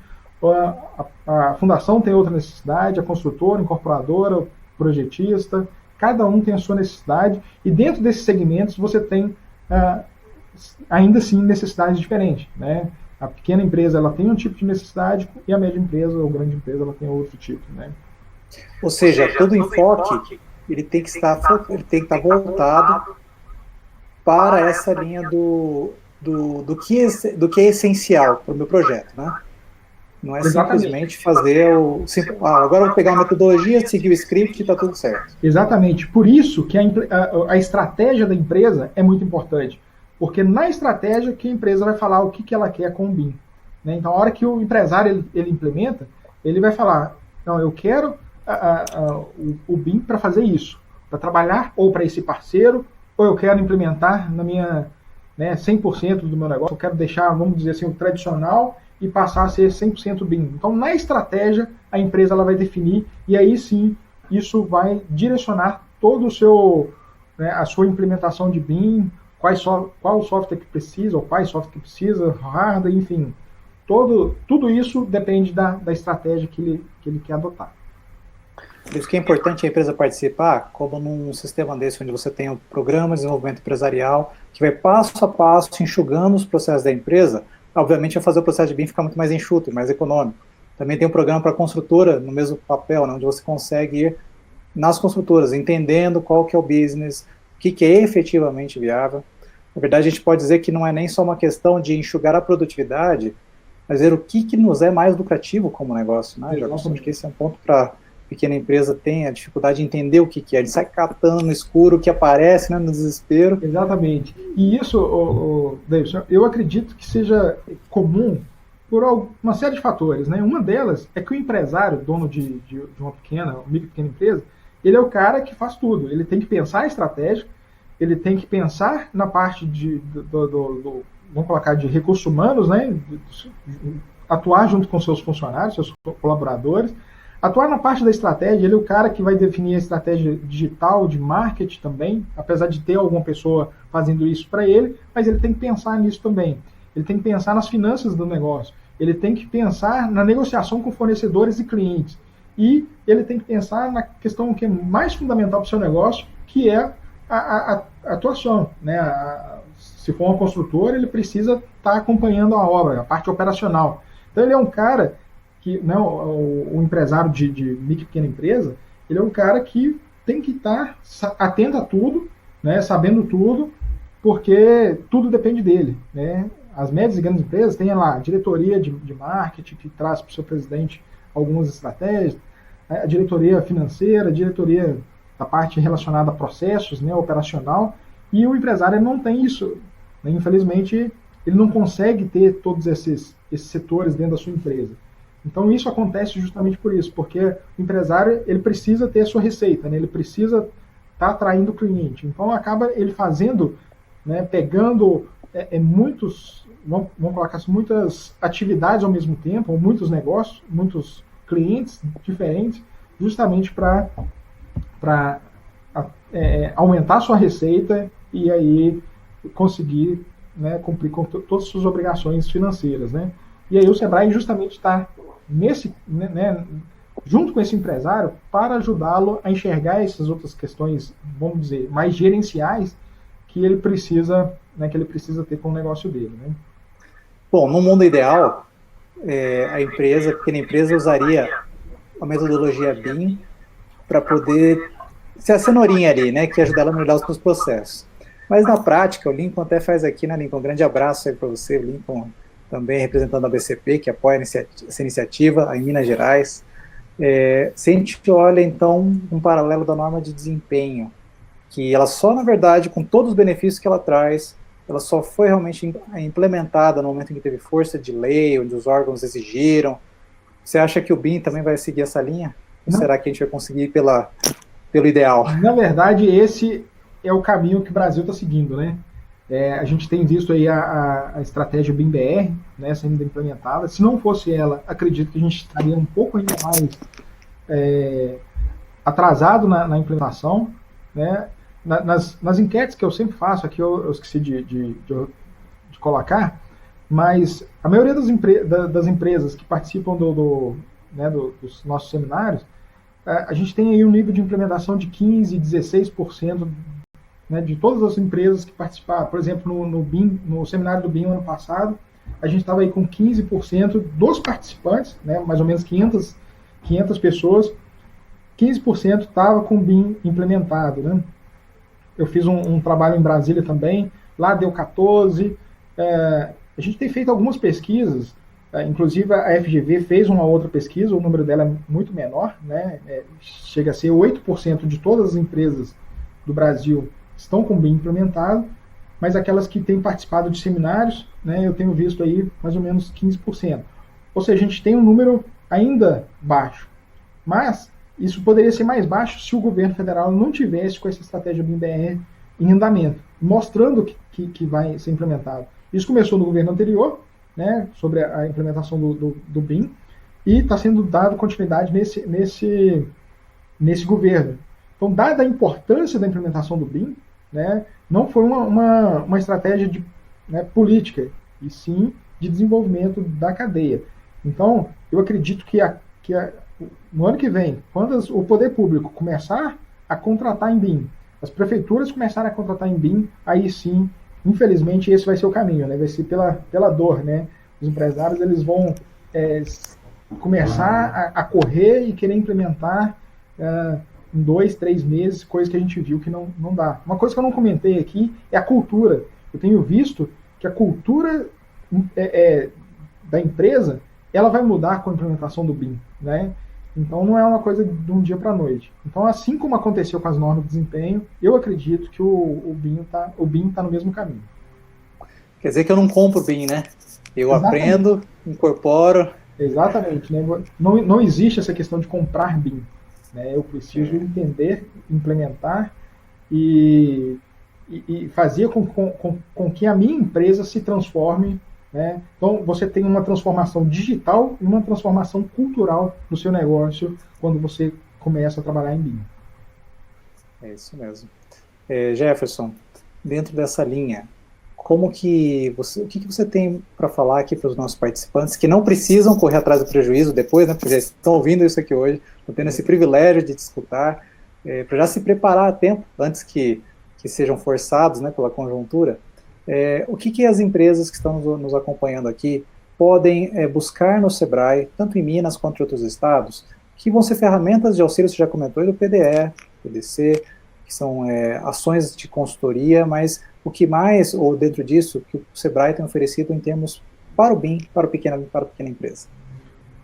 a fundação tem outra necessidade, a construtora, a incorporadora, o projetista, cada um tem a sua necessidade, e dentro desses segmentos você tem, ainda assim, necessidades diferentes, né? A pequena empresa, ela tem um tipo de necessidade, e a média empresa ou grande empresa, ela tem outro tipo, né? Ou seja, todo enfoque, ele tem que estar voltado para essa linha do que é essencial para o meu projeto, né? Não é simplesmente fazer agora eu vou pegar uma metodologia, seguir o script e está tudo certo. Exatamente. Por isso que a estratégia da empresa é muito importante. Porque na estratégia que a empresa vai falar o que ela quer com o BIM. Né? Então, a hora que o empresário ele implementa, ele vai falar, não, eu quero o BIM para fazer isso, para trabalhar ou para esse parceiro, ou eu quero implementar na minha, né, 100% do meu negócio, eu quero deixar, vamos dizer assim, o tradicional e passar a ser 100% BIM. Então, na estratégia, a empresa ela vai definir, e aí sim, isso vai direcionar todo o seu, né, a sua implementação de BIM, qual software que precisa, ou quais software que precisa, hardware, enfim. Tudo isso depende da estratégia que ele quer adotar. Por isso que é importante a empresa participar, como num sistema desse, onde você tem um programa de desenvolvimento empresarial, que vai passo a passo enxugando os processos da empresa. Obviamente vai fazer o processo de BIM ficar muito mais enxuto, mais econômico. Também tem um programa para a construtora, no mesmo papel, né, onde você consegue ir nas construtoras, entendendo qual que é o business, o que é efetivamente viável. Na verdade, a gente pode dizer que não é nem só uma questão de enxugar a produtividade, mas ver o que nos é mais lucrativo como negócio, né? Acho que esse é um ponto para pequena empresa tem a dificuldade de entender o que é, ele sai catando no escuro o que aparece, né, no desespero. Exatamente. E isso, Davidson, eu acredito que seja comum por uma série de fatores, né? Uma delas é que o empresário, dono de uma micro pequena empresa, ele é o cara que faz tudo. Ele tem que pensar estratégico, ele tem que pensar na parte vamos colocar, de recursos humanos, né? Atuar junto com seus funcionários, seus colaboradores. Atuar na parte da estratégia, ele é o cara que vai definir a estratégia digital, de marketing também, apesar de ter alguma pessoa fazendo isso para ele, mas ele tem que pensar nisso também. Ele tem que pensar nas finanças do negócio, ele tem que pensar na negociação com fornecedores e clientes, e ele tem que pensar na questão que é mais fundamental para o seu negócio, que é a atuação, né? Se for uma construtora, ele precisa estar acompanhando a obra, a parte operacional. Então ele é um cara que, né, o empresário de micro e pequena empresa, ele é um cara que tem que estar atento a tudo, né, sabendo tudo, porque tudo depende dele, né? As médias e grandes empresas têm lá a diretoria de marketing, que traz para o seu presidente algumas estratégias, a diretoria financeira, a diretoria da parte relacionada a processos, né, operacional, e o empresário ele não tem isso, né? Infelizmente, ele não consegue ter todos esses setores dentro da sua empresa. Então isso acontece justamente por isso, porque o empresário ele precisa ter a sua receita, né? Ele precisa estar atraindo o cliente. Então acaba ele fazendo, né, pegando muitos, vamos colocar assim, muitas atividades ao mesmo tempo, ou muitos negócios, muitos clientes diferentes, justamente para aumentar a sua receita e aí conseguir, né, cumprir com todas as suas obrigações financeiras, né? E aí o Sebrae justamente está junto com esse empresário para ajudá-lo a enxergar essas outras questões, vamos dizer, mais gerenciais que ele precisa, né, ter com o negócio dele, né? Bom, no mundo ideal, a pequena empresa usaria a metodologia BIM para poder ser a cenourinha ali, né, que ajudar ela a melhorar os seus processos. Mas na prática, o Lincoln até faz aqui, né, Lincoln? Um grande abraço aí para você, o Lincoln também representando a BCP, que apoia essa iniciativa em Minas Gerais. Se a gente olha, então, um paralelo da norma de desempenho, que ela só, na verdade, com todos os benefícios que ela traz, ela só foi realmente implementada no momento em que teve força de lei, onde os órgãos exigiram. Você acha que o BIM também vai seguir essa linha? Ou será que a gente vai conseguir pelo ideal? Na verdade, esse é o caminho que o Brasil está seguindo, né? A gente tem visto aí a estratégia BIM-BR, né, sendo implementada. Se não fosse ela, acredito que a gente estaria um pouco ainda mais atrasado na implementação, né? Nas enquetes que eu sempre faço, aqui eu esqueci de colocar, mas a maioria das empresas que participam dos nossos seminários, a gente tem aí um nível de implementação de 15%, 16%, né, de todas as empresas que participaram. Por exemplo, no BIM, no seminário do BIM ano passado, a gente estava aí com 15% dos participantes, né, mais ou menos 500 pessoas, 15% estava com o BIM implementado, né? Eu fiz um trabalho em Brasília também, lá deu 14%. A gente tem feito algumas pesquisas, inclusive a FGV fez uma outra pesquisa, o número dela é muito menor, né? Chega a ser 8% de todas as empresas do Brasil estão com o BIM implementado, mas aquelas que têm participado de seminários, né, eu tenho visto aí mais ou menos 15%. Ou seja, a gente tem um número ainda baixo, mas isso poderia ser mais baixo se o governo federal não tivesse com essa estratégia BIM-BR em andamento, mostrando que vai ser implementado. Isso começou no governo anterior, né, sobre a implementação do BIM, e está sendo dado continuidade nesse governo. Então, dada a importância da implementação do BIM, né, não foi uma estratégia política, e sim de desenvolvimento da cadeia. Então, eu acredito que no ano que vem, quando o poder público começar a contratar em BIM, as prefeituras começarem a contratar em BIM, aí sim, infelizmente, esse vai ser o caminho, né? Vai ser pela dor, né? Os empresários eles vão começar a correr e querer implementar em 2, 3 meses, coisa que a gente viu que não dá. Uma coisa que eu não comentei aqui é a cultura. Eu tenho visto que a cultura da empresa ela vai mudar com a implementação do BIM, né? Então não é uma coisa de um dia para a noite. Então, assim como aconteceu com as normas de desempenho, eu acredito que o BIM tá no mesmo caminho. Quer dizer que eu não compro BIM, né? Eu aprendo, incorporo. Exatamente, né? Não existe essa questão de comprar BIM, né? Eu preciso entender, implementar e fazer com que a minha empresa se transforme, né? Então, você tem uma transformação digital e uma transformação cultural no seu negócio quando você começa a trabalhar em BIM. É isso mesmo. Jefferson, dentro dessa linha, o que você tem para falar aqui para os nossos participantes que não precisam correr atrás do prejuízo depois, né, porque já estão ouvindo isso aqui hoje, estão tendo esse privilégio de te escutar, para já se preparar a tempo, antes que sejam forçados, né, pela conjuntura. O que as empresas que estão nos acompanhando aqui podem buscar no Sebrae, tanto em Minas quanto em outros estados, que vão ser ferramentas de auxílio, você já comentou, do PDE, PDC, que são ações de consultoria, mas o que mais, ou dentro disso, que o Sebrae tem oferecido em termos para o BIM, para a pequena empresa?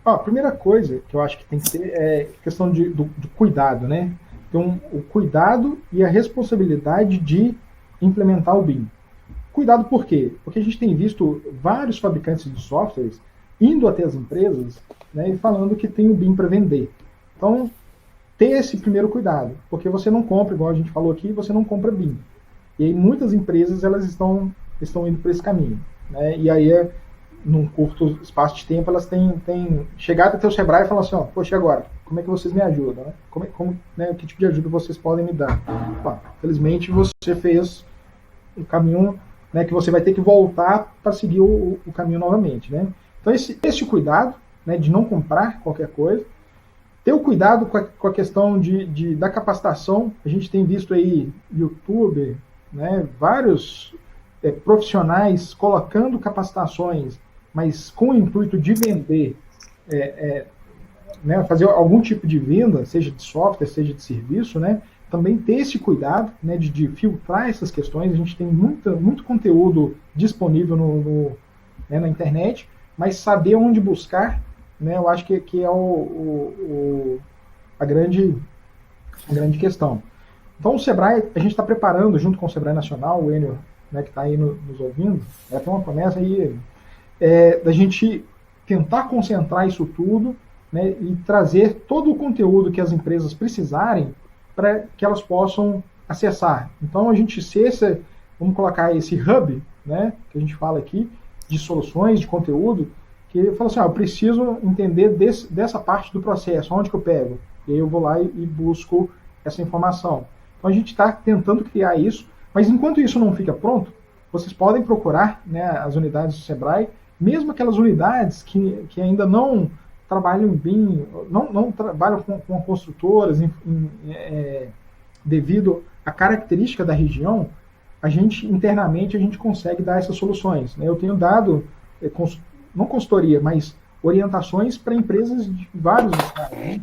A primeira coisa que eu acho que tem que ter é questão de cuidado, né? Então, o cuidado e a responsabilidade de implementar o BIM. Cuidado por quê? Porque a gente tem visto vários fabricantes de softwares indo até as empresas, né, e falando que tem o BIM para vender. Então, ter esse primeiro cuidado, porque você não compra, igual a gente falou aqui, você não compra BIM. E aí muitas empresas elas estão indo por esse caminho, né? E aí, num curto espaço de tempo, elas têm chegado até o Sebrae e falado assim, poxa, agora, como é que vocês me ajudam? Né? Que tipo de ajuda vocês podem me dar? Felizmente, você fez um caminho, né, que você vai ter que voltar para seguir o caminho novamente, né? Então, esse cuidado, né, de não comprar qualquer coisa, ter o cuidado com a questão da capacitação. A gente tem visto aí YouTube, né, vários profissionais colocando capacitações, mas com o intuito de vender, né, fazer algum tipo de venda, seja de software, seja de serviço, né? Também ter esse cuidado, né, de filtrar essas questões. A gente tem muito conteúdo disponível na internet, mas saber onde buscar, né, eu acho que é a grande questão. Então, o Sebrae, a gente está preparando, junto com o Sebrae Nacional, o Enio, né, que está aí nos ouvindo, tem uma promessa aí, da gente tentar concentrar isso tudo, né, e trazer todo o conteúdo que as empresas precisarem para que elas possam acessar. Então, a gente ser vamos colocar esse hub, né, que a gente fala aqui, de soluções, de conteúdo, que fala assim, eu preciso entender dessa parte do processo, onde que eu pego? E aí eu vou lá e busco essa informação. Então a gente está tentando criar isso, mas enquanto isso não fica pronto, vocês podem procurar, né, as unidades do Sebrae, mesmo aquelas unidades que ainda não trabalham bem, não trabalham com construtoras, devido à característica da região, internamente, a gente consegue dar essas soluções. Né? Eu tenho dado, não consultoria, mas orientações para empresas de vários estados. Né?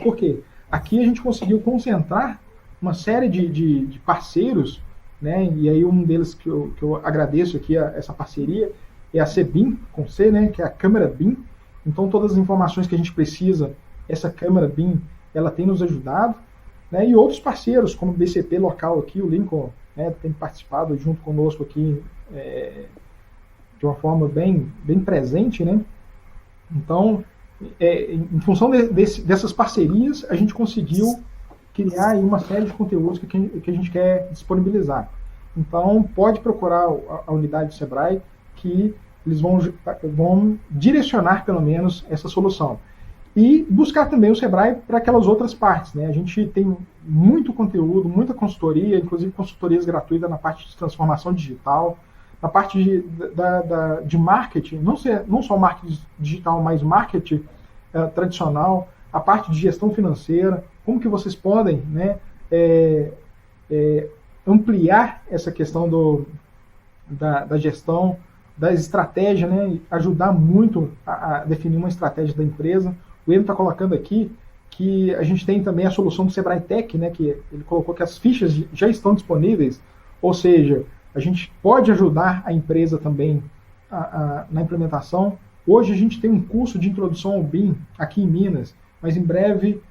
Por quê? Aqui a gente conseguiu concentrar uma série de parceiros, né? E aí um deles que eu agradeço aqui, essa parceria, é a CBIM, com C, né? Que é a Câmara BIM. Então, todas as informações que a gente precisa, essa Câmara BIM, ela tem nos ajudado. Né? E outros parceiros, como o BCP local aqui, o Lincoln, né, tem participado junto conosco aqui de uma forma bem presente, né? Então, em função dessas parcerias, a gente conseguiu criar aí uma série de conteúdos que a gente quer disponibilizar. Então, pode procurar a unidade do Sebrae, que eles vão direcionar, pelo menos, essa solução. E buscar também o Sebrae para aquelas outras partes. Né? A gente tem muito conteúdo, muita consultoria, inclusive consultorias gratuitas na parte de transformação digital, na parte de marketing, não só marketing digital, mas marketing tradicional, a parte de gestão financeira, como que vocês podem, né, ampliar essa questão da gestão, da estratégia, né, ajudar muito a definir uma estratégia da empresa. O Enio está colocando aqui que a gente tem também a solução do Sebrae Tech, né, que ele colocou que as fichas já estão disponíveis, ou seja, a gente pode ajudar a empresa também na implementação. Hoje a gente tem um curso de introdução ao BIM aqui em Minas, mas em breve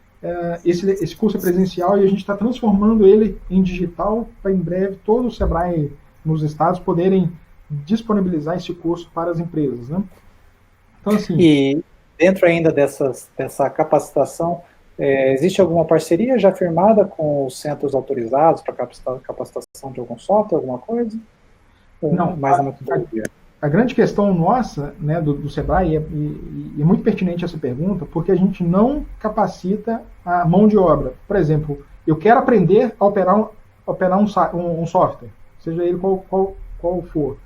esse curso é presencial e a gente está transformando ele em digital para em breve todo o Sebrae nos estados poderem disponibilizar esse curso para as empresas. Né? Então, assim... E dentro ainda dessa capacitação, existe alguma parceria já firmada com os centros autorizados para capacitação de algum software, alguma coisa? Não, mais uma metodologia? A grande questão nossa, né, do Sebrae, e é muito pertinente essa pergunta, porque a gente não capacita a mão de obra. Por exemplo, eu quero aprender a operar um software, seja ele qual for.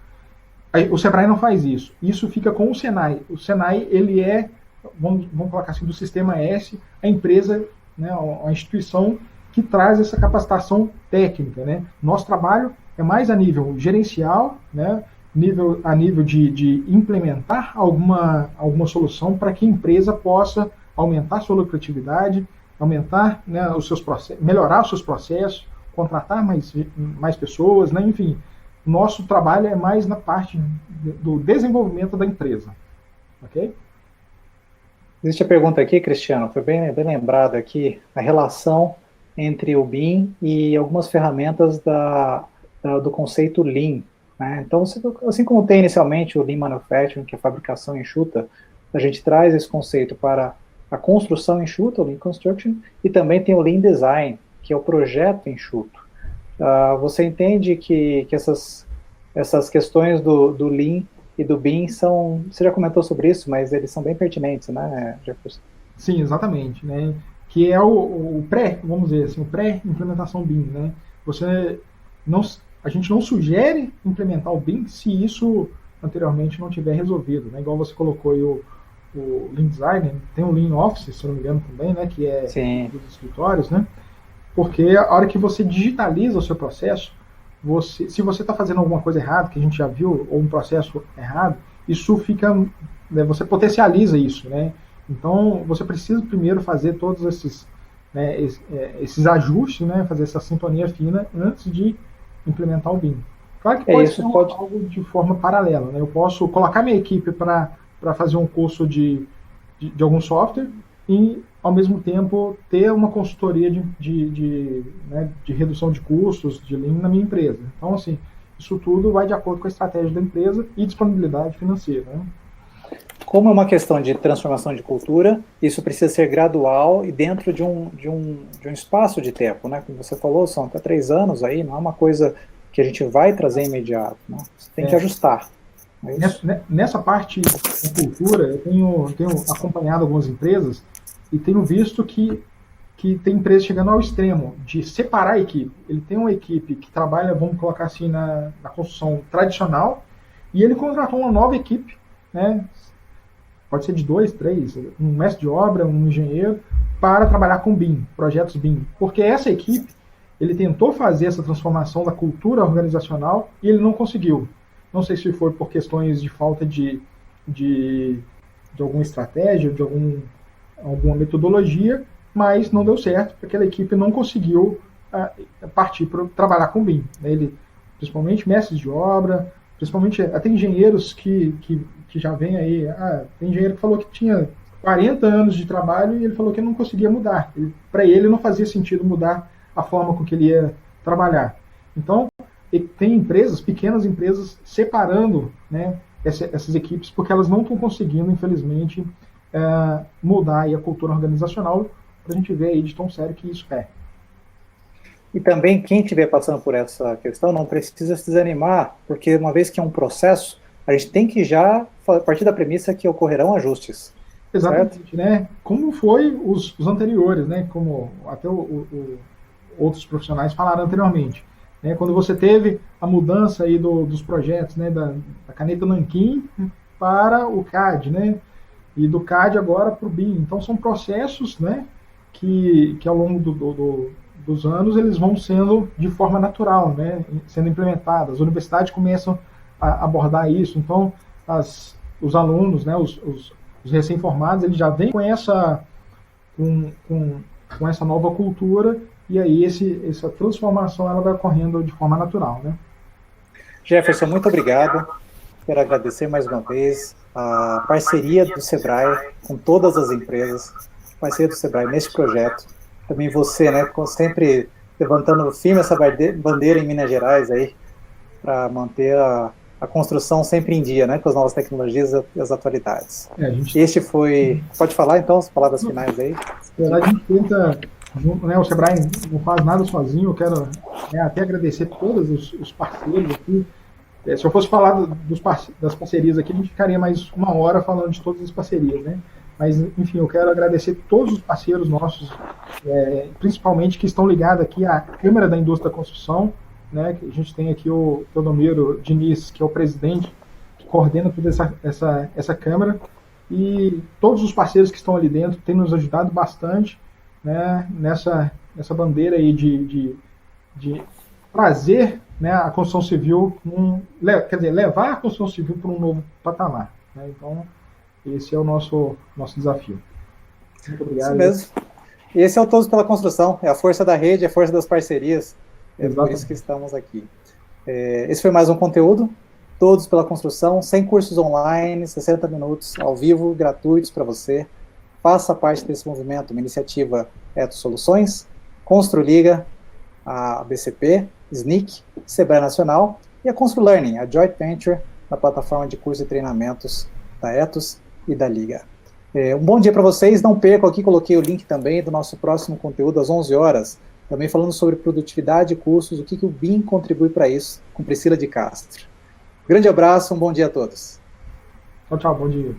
O Sebrae não faz isso. Isso fica com o Senai. O Senai, ele vamos colocar assim, do Sistema S, a empresa, né, a instituição que traz essa capacitação técnica. Né? Nosso trabalho é mais a nível gerencial, né, a nível de implementar alguma solução para que a empresa possa aumentar sua lucratividade, aumentar, né, os seus processos, melhorar os seus processos, contratar mais pessoas, né, enfim. Nosso trabalho é mais na parte do desenvolvimento da empresa. Ok? Existe a pergunta aqui, Cristiano, foi bem lembrado aqui, a relação entre o BIM e algumas ferramentas do conceito Lean. Né? Então, assim como tem inicialmente o Lean Manufacturing, que é a fabricação enxuta, a gente traz esse conceito para a construção enxuta, o Lean Construction, e também tem o Lean Design, que é o projeto enxuto. Você entende que essas questões do Lean e do BIM você já comentou sobre isso, mas eles são bem pertinentes, né, Jefferson? Sim, exatamente, né? Que é vamos dizer assim, o pré-implementação BIM, né? A gente não sugere implementar o BIM se isso anteriormente não tiver resolvido, né? Igual você colocou aí o Lean Design, tem o Lean Office, se não me engano também, né? Que é dos escritórios, né? Porque a hora que você digitaliza o seu processo, se você está fazendo alguma coisa errada, que a gente já viu, ou um processo errado, isso fica, né, você potencializa isso, né? Então, você precisa primeiro fazer todos esses ajustes, né, fazer essa sintonia fina antes de implementar o BIM. Claro que pode ser algo de forma paralela, né? Eu posso colocar minha equipe para fazer um curso de algum software, e, ao mesmo tempo, ter uma consultoria né, de redução de custos de Lean na minha empresa. Então, assim, isso tudo vai de acordo com a estratégia da empresa e disponibilidade financeira, né? Como é uma questão de transformação de cultura, isso precisa ser gradual e dentro de um espaço de tempo, né? Como você falou, são até 3 anos aí, não é uma coisa que a gente vai trazer imediato, né? Você tem que ajustar. Nessa parte da cultura, eu tenho acompanhado algumas empresas e tenho visto que tem empresas chegando ao extremo de separar a equipe. Ele tem uma equipe que trabalha, vamos colocar assim, na construção tradicional, e ele contratou uma nova equipe, né? Pode ser de 2, 3, um mestre de obra, um engenheiro, para trabalhar com BIM, projetos BIM. Porque essa equipe, ele tentou fazer essa transformação da cultura organizacional e ele não conseguiu. Não sei se foi por questões de falta de alguma estratégia, de alguma metodologia, mas não deu certo, porque aquela equipe não conseguiu partir para trabalhar com BIM. Ele, principalmente mestres de obra, principalmente até engenheiros que já vem aí. Tem engenheiro que falou que tinha 40 anos de trabalho e ele falou que não conseguia mudar. Para ele não fazia sentido mudar a forma com que ele ia trabalhar. Então, tem empresas, pequenas empresas, separando, né, essas equipes, porque elas não estão conseguindo, infelizmente, mudar aí a cultura organizacional, para a gente ver aí de tão sério que isso é. E também, quem estiver passando por essa questão, não precisa se desanimar, porque uma vez que é um processo, a gente tem que já partir da premissa que ocorrerão ajustes. Exatamente, certo? Né? Como foi os anteriores, né? Como até outros profissionais falaram anteriormente. Né? Quando você teve a mudança aí dos projetos, né? da caneta Nanquim para o CAD, né? E do CAD agora para o BIM. Então são processos, né? que ao longo dos anos eles vão sendo de forma natural, né? Sendo implementadas. As universidades começam a abordar isso. Então os alunos, né? os recém-formados, eles já vêm com essa nova cultura, e aí essa transformação ela vai ocorrendo de forma natural, né? Jefferson, muito obrigado. Quero agradecer mais uma vez a parceria do Sebrae com todas as empresas, parceria do Sebrae nesse projeto. Também você, né, sempre levantando firme essa bandeira em Minas Gerais aí, para manter a construção sempre em dia, né, com as novas tecnologias e as atualidades. Este foi... Pode falar, então, as palavras finais aí? A gente tenta, né, o Sebrae não faz nada sozinho, eu quero até agradecer todos os parceiros aqui. Se eu fosse falar das parcerias aqui, a gente ficaria mais 1 hora falando de todas as parcerias, né? Mas, enfim, eu quero agradecer todos os parceiros nossos, principalmente que estão ligados aqui à Câmara da Indústria da Construção, né? A gente tem aqui o Teodomiro Diniz, que é o presidente, que coordena toda essa Câmara, e todos os parceiros que estão ali dentro têm nos ajudado bastante, né? nessa bandeira aí de trazer, né, a construção civil, quer dizer, levar a construção civil para um novo patamar. Né? Então, esse é o nosso desafio. Muito obrigado. Isso mesmo. E esse é o Todos pela Construção, é a força da rede, é a força das parcerias, por isso que estamos aqui. Esse foi mais um conteúdo, Todos pela Construção, 100 cursos online, 60 minutos ao vivo, gratuitos para você. Faça parte desse movimento, uma iniciativa Etos Soluções, ConstruLiga, a BCP, SNIC, Sebrae Nacional e a ConstruLearning, a joint venture na plataforma de cursos e treinamentos da Etos e da Liga. Um bom dia para vocês, não percam, aqui coloquei o link também do nosso próximo conteúdo às 11 horas, também falando sobre produtividade e custos, o que o BIM contribui para isso, com Priscila de Castro. Grande abraço, um bom dia a todos. Tchau, bom dia.